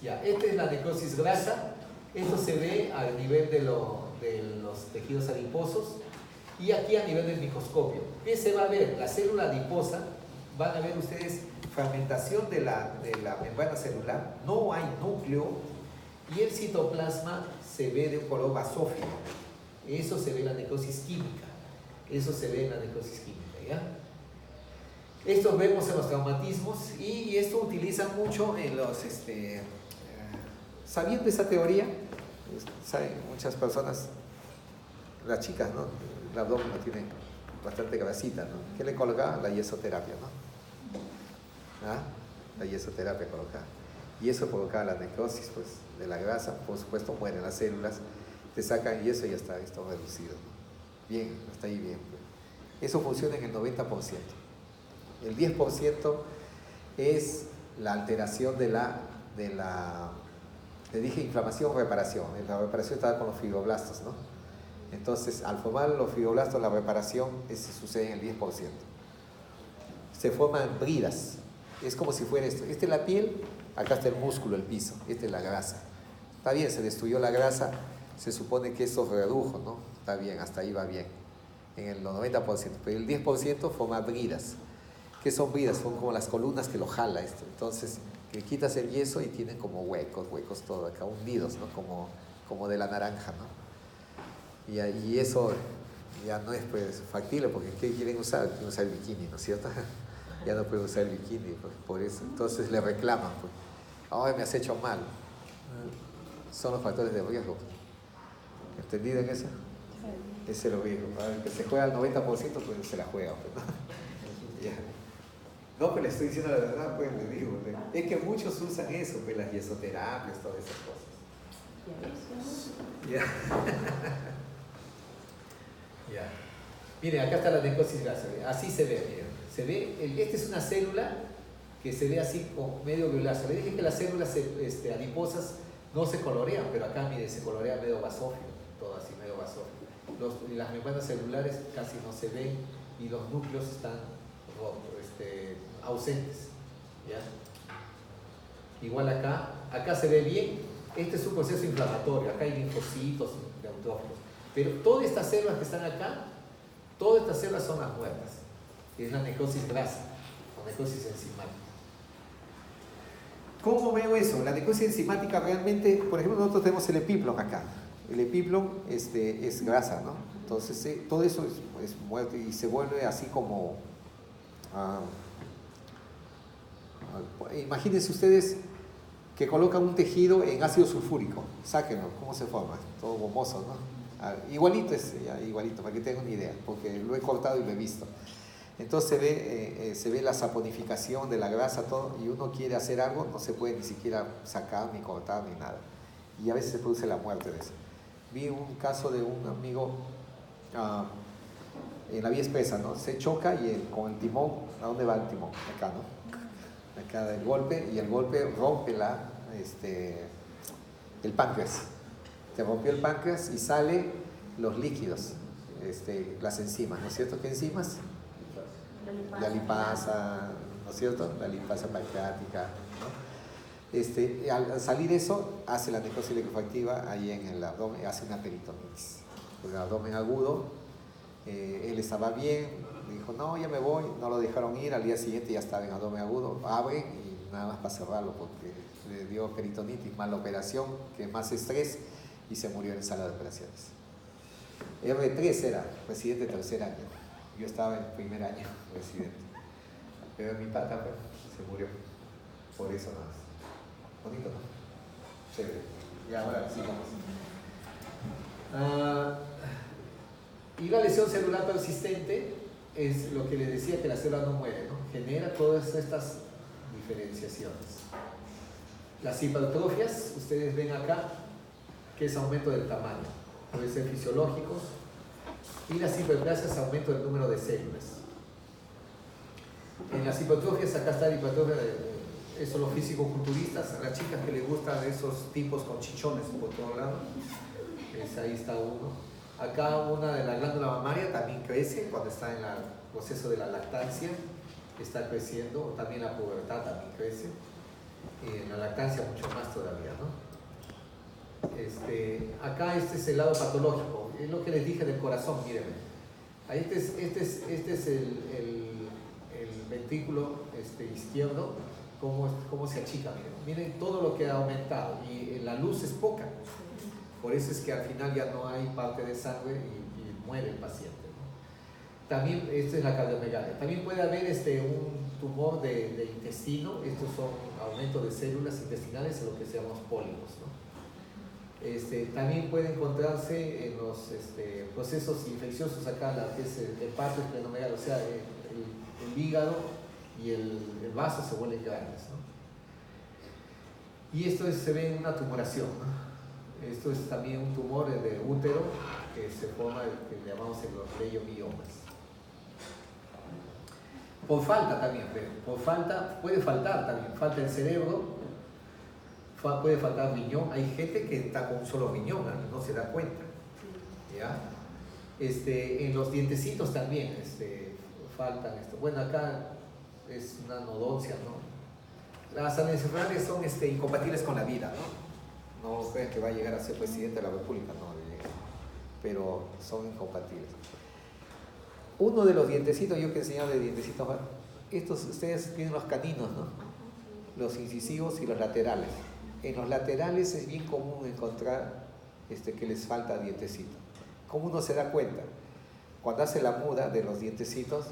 Ya, esta es la necrosis grasa. Esto se ve a nivel de los tejidos adiposos. Y aquí a nivel del microscopio, ¿qué se va a ver? La célula adiposa, van a ver ustedes fragmentación de la membrana celular, no hay núcleo y el citoplasma se ve de un color basófilo. Eso se ve en la necrosis química, eso se ve en la necrosis química, ¿ya? Esto vemos en los traumatismos y esto utilizan mucho en los, sabiendo esa teoría, saben muchas personas, las chicas, ¿no? El abdomen no tiene bastante grasita, ¿no? ¿Qué le coloca? La yesoterapia, ¿no? ¿Ah? La yesoterapia colocada. Y eso provoca la necrosis, pues, de la grasa. Por supuesto, mueren las células, te sacan yeso y ya está esto reducido, ¿no? Bien, hasta ahí bien. Pues. Eso funciona en el 90%. El 10% es la alteración de la le dije inflamación o reparación. La reparación está con los fibroblastos, ¿no? Entonces, al formar los fibroblastos, la reparación sucede en el 10%. Se forman bridas. Es como si fuera esto. Esta es la piel, acá está el músculo, el piso. Esta es la grasa. Está bien, se destruyó la grasa. Se supone que eso redujo, ¿no? Está bien, hasta ahí va bien. En el 90%. Pero el 10% forma bridas. ¿Qué son bridas? Son como las columnas que lo jala esto. Entonces, le quitas el yeso y tienen como huecos todo acá, hundidos, ¿no? Como de la naranja, ¿no? Y eso ya no es pues factible, porque ¿qué quieren usar? Quieren usar el bikini, ¿no es cierto? Ya no pueden usar el bikini, pues, por eso. Entonces le reclaman, pues, ¡ay, me has hecho mal! Son los factores de riesgo. ¿Entendido en eso? Ese es el riesgo. El que se juega al 90%, pues se la juega, pues, ¿no? Ya. No, pues le estoy diciendo la verdad, pues le digo. Es que muchos usan eso, pues las yesoterapias, todas esas cosas. Ya. Ya. Miren, acá está la necrosis grasa. Así se ve, miren. Se ve, esta es una célula que se ve así como medio violácea. Le dije que las células adiposas no se colorean, pero acá, miren, se colorea medio basófilo, todo así, medio basófilo. las membranas celulares casi no se ven y los núcleos están ausentes. ¿Ya? Igual acá se ve bien, este es un proceso inflamatorio, acá hay linfocitos, neutrófilos, pero todas estas células que están acá, todas estas células son las muertas, es la necrosis grasa, la necrosis enzimática. ¿Cómo veo eso? La necrosis enzimática realmente, por ejemplo, nosotros tenemos el epiplon acá, el epiplon es grasa, ¿no? Entonces todo eso es muerte y se vuelve así como... imagínense ustedes que colocan un tejido en ácido sulfúrico, sáquenlo, ¿cómo se forma? Todo gomoso, ¿no? Igualito igualito, para que tengan una idea, porque lo he cortado y lo he visto. Entonces se ve la saponificación de la grasa, todo, y uno quiere hacer algo, no se puede ni siquiera sacar, ni cortar, ni nada. Y a veces se produce la muerte de eso. Vi un caso de un amigo en la vía expresa, ¿no? Se choca y con el timón, ¿a dónde va el timón? Acá, ¿no? Acá del golpe, y el golpe rompe el páncreas. Te rompió el páncreas y salen los líquidos, las enzimas, ¿no es cierto? ¿Qué enzimas? La lipasa, ¿no es cierto? La lipasa pancreática, ¿no? Al salir eso, hace la necrosis liquefactiva ahí en el abdomen, hace una peritonitis. El abdomen agudo, él estaba bien, dijo, no, ya me voy, no lo dejaron ir, al día siguiente ya estaba en abdomen agudo, abre y nada más para cerrarlo porque le dio peritonitis, más la operación, que es más estrés, y se murió en sala de operaciones. R3 era, residente tercer año, yo estaba en primer año residente, pero mi pata pues, se murió, por eso nada más. Bonito, ¿no? Chévere. Y ahora sigamos. Y la lesión celular persistente es lo que les decía, que la célula no muere, ¿no? Genera todas estas diferenciaciones. Las hipertrofias, ustedes ven acá, que es aumento del tamaño, puede ser fisiológicos, y las hiperplasias, aumento del número de células. En las hipertrofias, acá está la hipertrofia, eso los físico-culturistas, a las chicas que les gustan esos tipos con chichones por todo lado, ahí está uno. Acá una de la glándula mamaria también crece cuando está en el proceso de la lactancia, está creciendo, también la pubertad también crece, y en la lactancia mucho más todavía, ¿no? Acá este es el lado patológico, es lo que les dije del corazón, mírenme. Ahí este es el ventrículo izquierdo, cómo se achica, miren todo lo que ha aumentado, y la luz es poca. Por eso es que al final ya no hay parte de sangre y muere el paciente, ¿no? También, esta es la cardiomegalia. También puede haber un tumor de intestino, estos son aumentos de células intestinales, lo que se llaman pólipos, ¿no? También puede encontrarse en los procesos infecciosos acá, que es el parto esplenomegalia, o sea, el hígado y el vaso se vuelven grandes, ¿no? Y esto se ve en una tumoración, ¿no? Esto es también un tumor de útero que se forma, que llamamos los leiomiomas. Por falta también, por falta, puede faltar también, falta el cerebro, puede faltar riñón. Hay gente que está con un solo riñón, no se da cuenta, ¿ya? En los dientecitos también faltan esto. Bueno, acá es una nodoncia, ¿no? Las anencephalias son incompatibles con la vida, ¿no? No crean que va a llegar a ser presidente de la República, no, pero son incompatibles. Uno de los dientecitos, yo que enseñaba de dientecitos, estos ustedes tienen los caninos, ¿no? Los incisivos y los laterales. En los laterales es bien común encontrar que les falta dientecito. ¿Cómo uno se da cuenta? Cuando hace la muda de los dientecitos,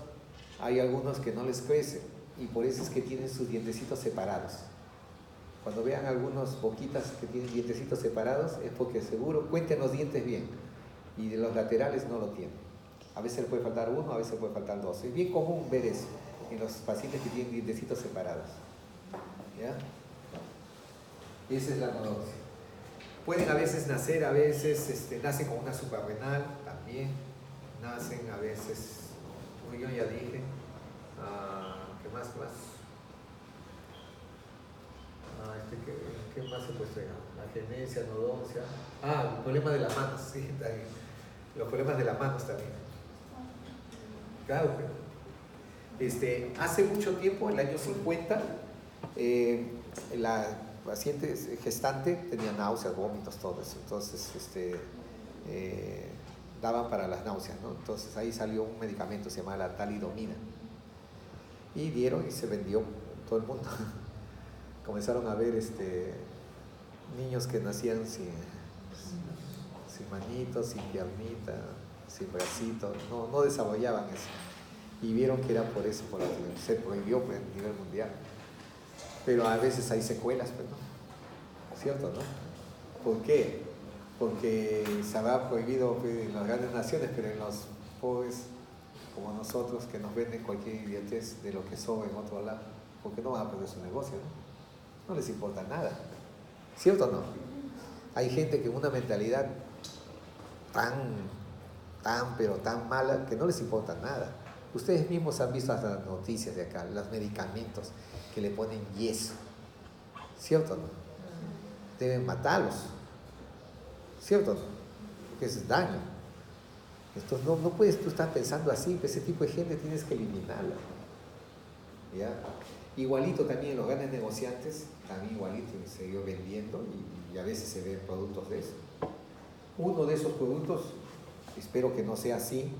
hay algunos que no les crecen y por eso es que tienen sus dientecitos separados. Cuando vean algunos boquitas que tienen dientecitos separados, es porque seguro cuenten los dientes bien y de los laterales no lo tienen. A veces le puede faltar uno, a veces le puede faltar dos. Es bien común ver eso en los pacientes que tienen dientecitos separados. ¿Ya? Esa es la nodoncia. Pueden a veces nacer, a veces nacen con una suprarrenal también, nacen a veces, como yo ya dije, ¿qué más? ¿Qué más se puede pegar? La genesia, nodoncia. El problema de las manos, sí, también. Los problemas de las manos también. Claro, hace mucho tiempo, en el año 50, la paciente gestante tenía náuseas, vómitos, todo eso. Entonces, daban para las náuseas, ¿no? Entonces ahí salió un medicamento, se llama la talidomida. Y dieron y se vendió en todo el mundo. Comenzaron a ver niños que nacían sin manitos, sin piernita, sin bracito, no desarrollaban eso. Y vieron que era por eso, se prohibió pues, a nivel mundial. Pero a veces hay secuelas, pues, ¿no? ¿Cierto, no? ¿Por qué? Porque se habrá prohibido pues, en las grandes naciones, pero en los pobres como nosotros que nos venden cualquier idiotez de lo que sobra en otro lado, porque no van a perder su negocio, ¿no? No les importa nada. ¿Cierto o no? Hay gente que con una mentalidad pero tan mala que no les importa nada. Ustedes mismos han visto hasta las noticias de acá, los medicamentos que le ponen yeso. ¿Cierto o no? Deben matarlos. ¿Cierto o no? Porque es daño. Entonces no puedes tú estar pensando así, ese tipo de gente tienes que eliminarla. ¿Ya? Igualito también los grandes negociantes, también igualito se siguió vendiendo y a veces se ven productos de eso. Uno de esos productos, espero que no sea así,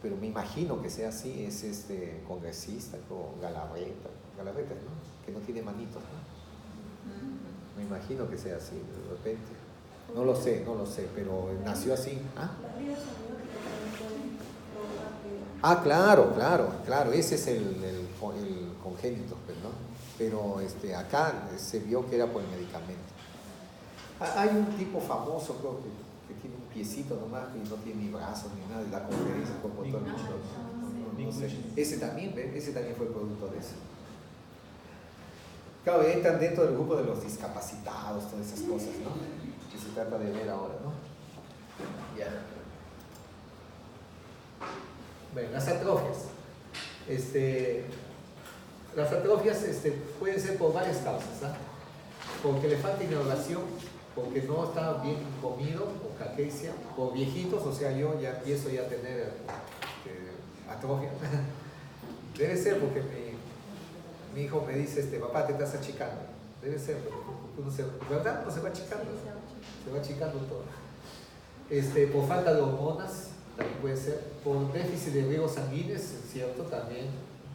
pero me imagino que sea así, es este congresista con Galarreta, ¿no? Que no tiene manitos, ¿no? Me imagino que sea así, de repente. No lo sé, pero nació así. ¿Ah? Claro, ese es el congénito, pues, ¿no? Pero acá se vio que era por el medicamento. Hay un tipo famoso, creo que tiene un piecito nomás y no tiene ni brazos ni nada, y da conferencias por todo el mundo. No sé. Ese también fue producto de eso. Claro, entran dentro del grupo de los discapacitados, todas esas cosas, ¿no? Que se trata de ver ahora, ¿no? Ya. Bueno, las atrofias. Las atrofias pueden ser por varias causas, ¿ah? Porque le falta innovación, porque no está bien comido, o caquecia, o viejitos, o sea, yo ya empiezo ya a tener atrofia. Debe ser porque mi hijo me dice, papá, te estás achicando. Debe ser, porque ¿verdad? No se va achicando. Se va achicando todo. Por falta de hormonas, también puede ser. Por déficit de riegos sanguíneos, es cierto, también,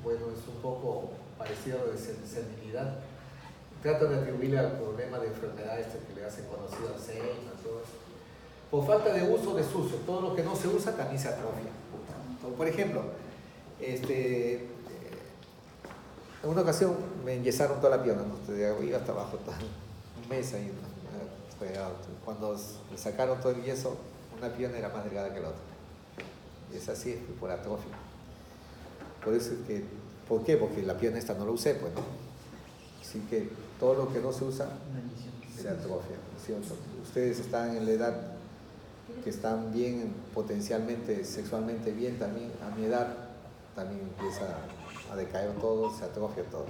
bueno, es un poco parecido a la senilidad. Tratan de atribuirle al problema de enfermedades que le hacen conocido Alzheimer, todo eso. Por falta de uso, desuso. Todo lo que no se usa también se atrofia. Por ejemplo, en una ocasión me enyesaron toda la pierna, ¿no? De arriba hasta abajo, un mes ahí, ¿no? Cuando me sacaron todo el yeso, una pierna era más delgada que la otra. Y es así, por atrofia. Por eso es que, ¿por qué? Porque la pierna esta no la usé, pues, ¿no? Así que todo lo que no se usa se atrofia, ¿no es cierto? Ustedes están en la edad que están bien, potencialmente, sexualmente bien también, a mi edad también empieza a decaer todo, se atrofia todo.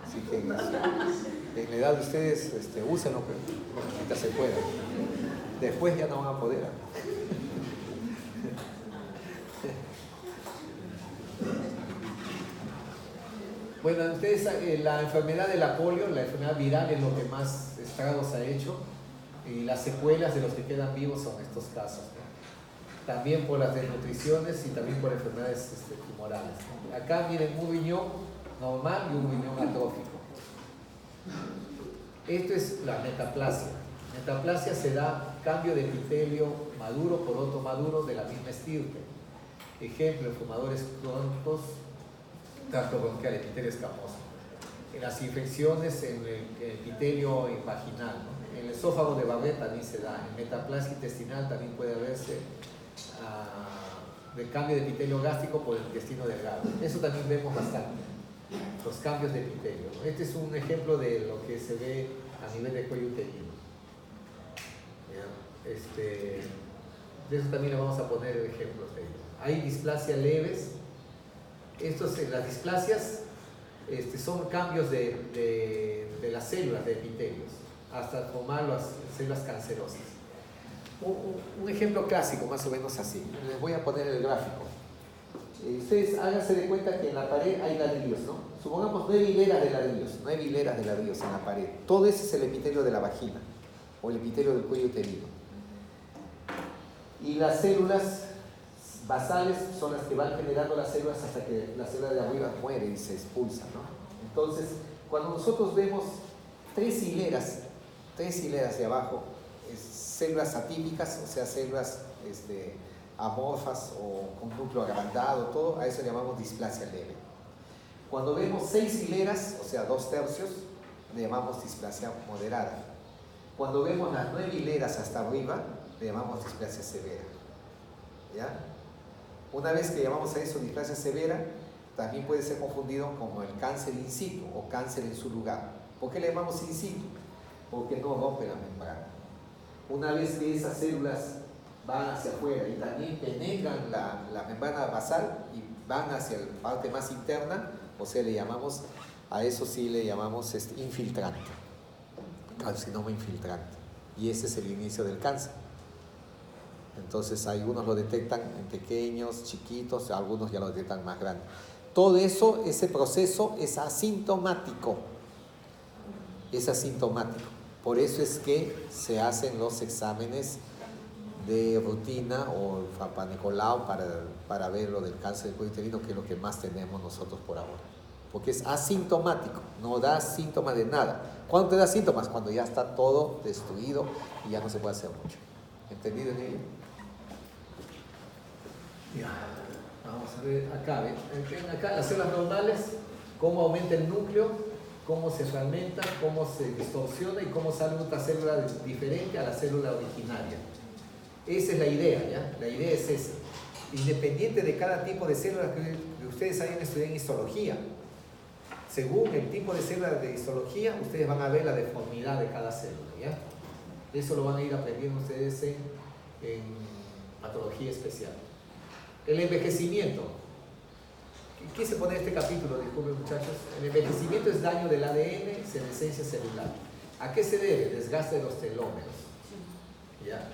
Así que en la edad de ustedes úsenlo, pero ahorita se puede. Después ya no van a poder. Bueno, ustedes, la enfermedad de la polio, la enfermedad viral es lo que más estragos ha hecho, y las secuelas de los que quedan vivos son estos casos, ¿no? También por las desnutriciones y también por enfermedades tumorales, ¿no? Acá miren un riñón normal y un riñón atrófico. Esto es la metaplasia. Metaplasia se da cambio de epitelio maduro por otro maduro de la misma estirpe. Ejemplo, en fumadores crónicos, tracto bronquial, epitelio escamoso. En las infecciones en el epitelio vaginal, ¿no? En el esófago de Barrett también se da. En metaplasia intestinal también puede haberse de cambio de epitelio gástrico por el intestino delgado. Eso también vemos bastante, los cambios de epitelio, ¿no? Este es un ejemplo de lo que se ve a nivel de cuello uterino. De eso también le vamos a poner ejemplos de ello. Hay displasias leves. Las displasias son cambios de las células de epitelios hasta formar las células cancerosas. Un ejemplo clásico, más o menos así. Les voy a poner el gráfico. Ustedes háganse de cuenta que en la pared hay ladrillos, ¿no? Supongamos 9 hileras de ladrillos en la pared. Todo ese es el epitelio de la vagina o el epitelio del cuello uterino. Y las células basales son las que van generando las células hasta que la célula de arriba muere y se expulsa, ¿no? Entonces, cuando nosotros vemos 3 hileras de abajo, células atípicas, o sea, células amorfas o con núcleo agrandado, todo, a eso le llamamos displasia leve. Cuando vemos 6 hileras, o sea, 2/3, le llamamos displasia moderada. Cuando vemos las 9 hileras hasta arriba, le llamamos displasia severa. ¿Ya? Una vez que llamamos a eso displasia severa, también puede ser confundido como el cáncer in situ o cáncer en su lugar. ¿Por qué le llamamos in situ? Porque no rompe la membrana. Una vez que esas células van hacia afuera y también penetran la membrana basal y van hacia la parte más interna, o sea, a eso sí le llamamos infiltrante, carcinoma infiltrante. Y ese es el inicio del cáncer. Entonces, algunos lo detectan en pequeños, chiquitos, algunos ya lo detectan más grande. Todo eso, ese proceso es asintomático. Es asintomático. Por eso es que se hacen los exámenes de rutina o el Papa Nicolau para ver lo del cáncer del cuello uterino, que es lo que más tenemos nosotros por ahora. Porque es asintomático, no da síntomas de nada. ¿Cuándo te da síntomas? Cuando ya está todo destruido y ya no se puede hacer mucho. ¿Entendido en ello? Ya, vamos a ver acá, ¿ven? Acá las células normales, cómo aumenta el núcleo, cómo se fragmenta, cómo se distorsiona y cómo sale otra célula diferente a la célula originaria. Esa es la idea, ¿ya? La idea es esa. Independiente de cada tipo de célula que ustedes hayan estudiado en histología, según el tipo de célula de histología, ustedes van a ver la deformidad de cada célula, ¿ya? Eso lo van a ir aprendiendo ustedes en patología especial. El envejecimiento. Quise poner este capítulo, disculpen muchachos. El envejecimiento es daño del ADN, senescencia celular. ¿A qué se debe? Desgaste de los telómeros. ¿Ya?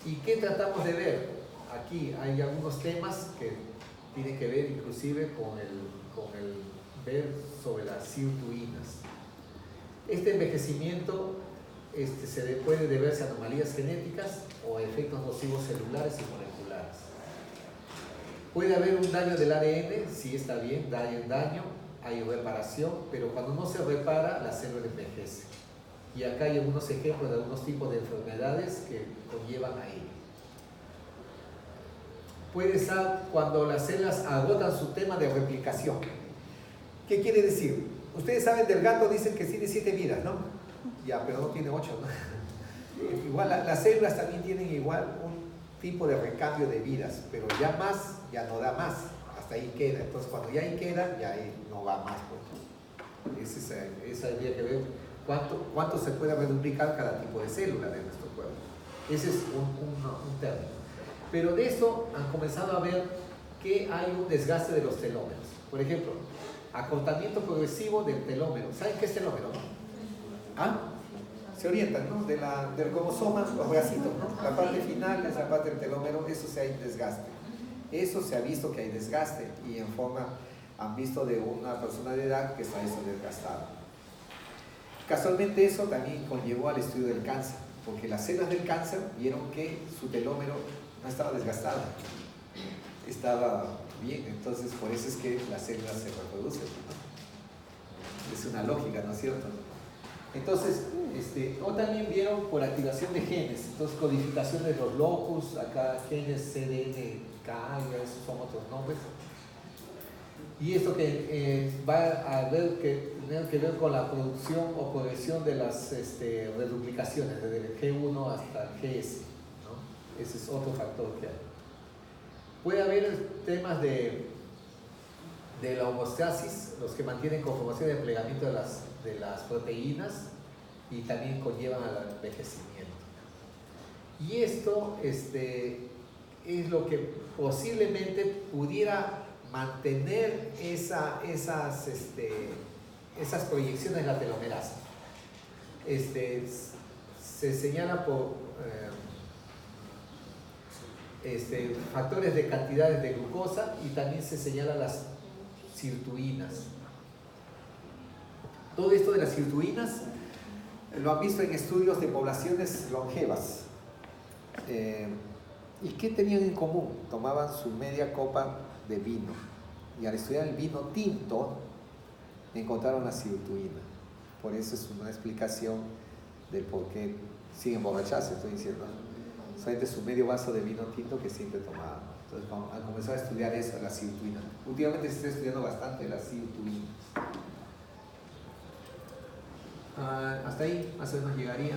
¿Y qué tratamos de ver? Aquí hay algunos temas que tienen que ver inclusive con el ver sobre las sirtuinas. Este envejecimiento puede deberse a anomalías genéticas o a efectos nocivos celulares y moleculares. Puede haber un daño del ADN, sí está bien, daño, hay reparación, pero cuando no se repara, la célula envejece. Y acá hay algunos ejemplos de algunos tipos de enfermedades que conllevan a ello. Puede ser cuando las células agotan su tema de replicación. ¿Qué quiere decir? Ustedes saben del gato, dicen que tiene 7 vidas, ¿no? Ya, pero no tiene 8, ¿no? Igual las células también tienen igual un tipo de recambio de vidas, pero ya más, ya no da más, hasta ahí queda. Entonces cuando ya ahí queda, ya ahí no va más. Pues. Esa habría que ver cuánto se puede reduplicar cada tipo de célula de nuestro cuerpo. Ese es un término. Pero de eso han comenzado a ver que hay un desgaste de los telómeros. Por ejemplo, acortamiento progresivo del telómero. ¿Saben qué es telómero, no? ¿Ah? Se orientan, ¿no? Del cromosoma, los bracitos, ¿no? La parte final es la parte del telómero, eso sí hay desgaste. Eso se ha visto que hay desgaste y en forma han visto de una persona de edad que está eso desgastado. Casualmente eso también conllevó al estudio del cáncer, porque las células del cáncer vieron que su telómero no estaba desgastado, estaba bien, entonces por eso es que las células se reproducen. Es una lógica, ¿no es cierto? Entonces, o también vieron por activación de genes, entonces codificación de los locus, acá genes CDNK, esos son otros nombres. Y esto que va a tener que ver con la producción o progresión de las reduplicaciones, desde el G1 hasta el GS, ¿no? Ese es otro factor que hay. Puede haber temas de la homeostasis, los que mantienen conformación y desplegamiento de las proteínas y también conllevan al envejecimiento. Y esto es lo que posiblemente pudiera mantener esas proyecciones de la telomerasa. Se señala por factores de cantidades de glucosa y también se señalan las sirtuinas. Todo esto de las sirtuinas lo han visto en estudios de poblaciones longevas. ¿Y qué tenían en común? Tomaban su media copa de vino y al estudiar el vino tinto encontraron la sirtuina. Por eso es una explicación del por qué sin emborracharse, estoy diciendo. Solamente su medio vaso de vino tinto que siempre tomaban. Entonces al comenzar a estudiar eso, la sirtuina. Últimamente se está estudiando bastante la sirtuina. Hasta ahí más o menos llegaría.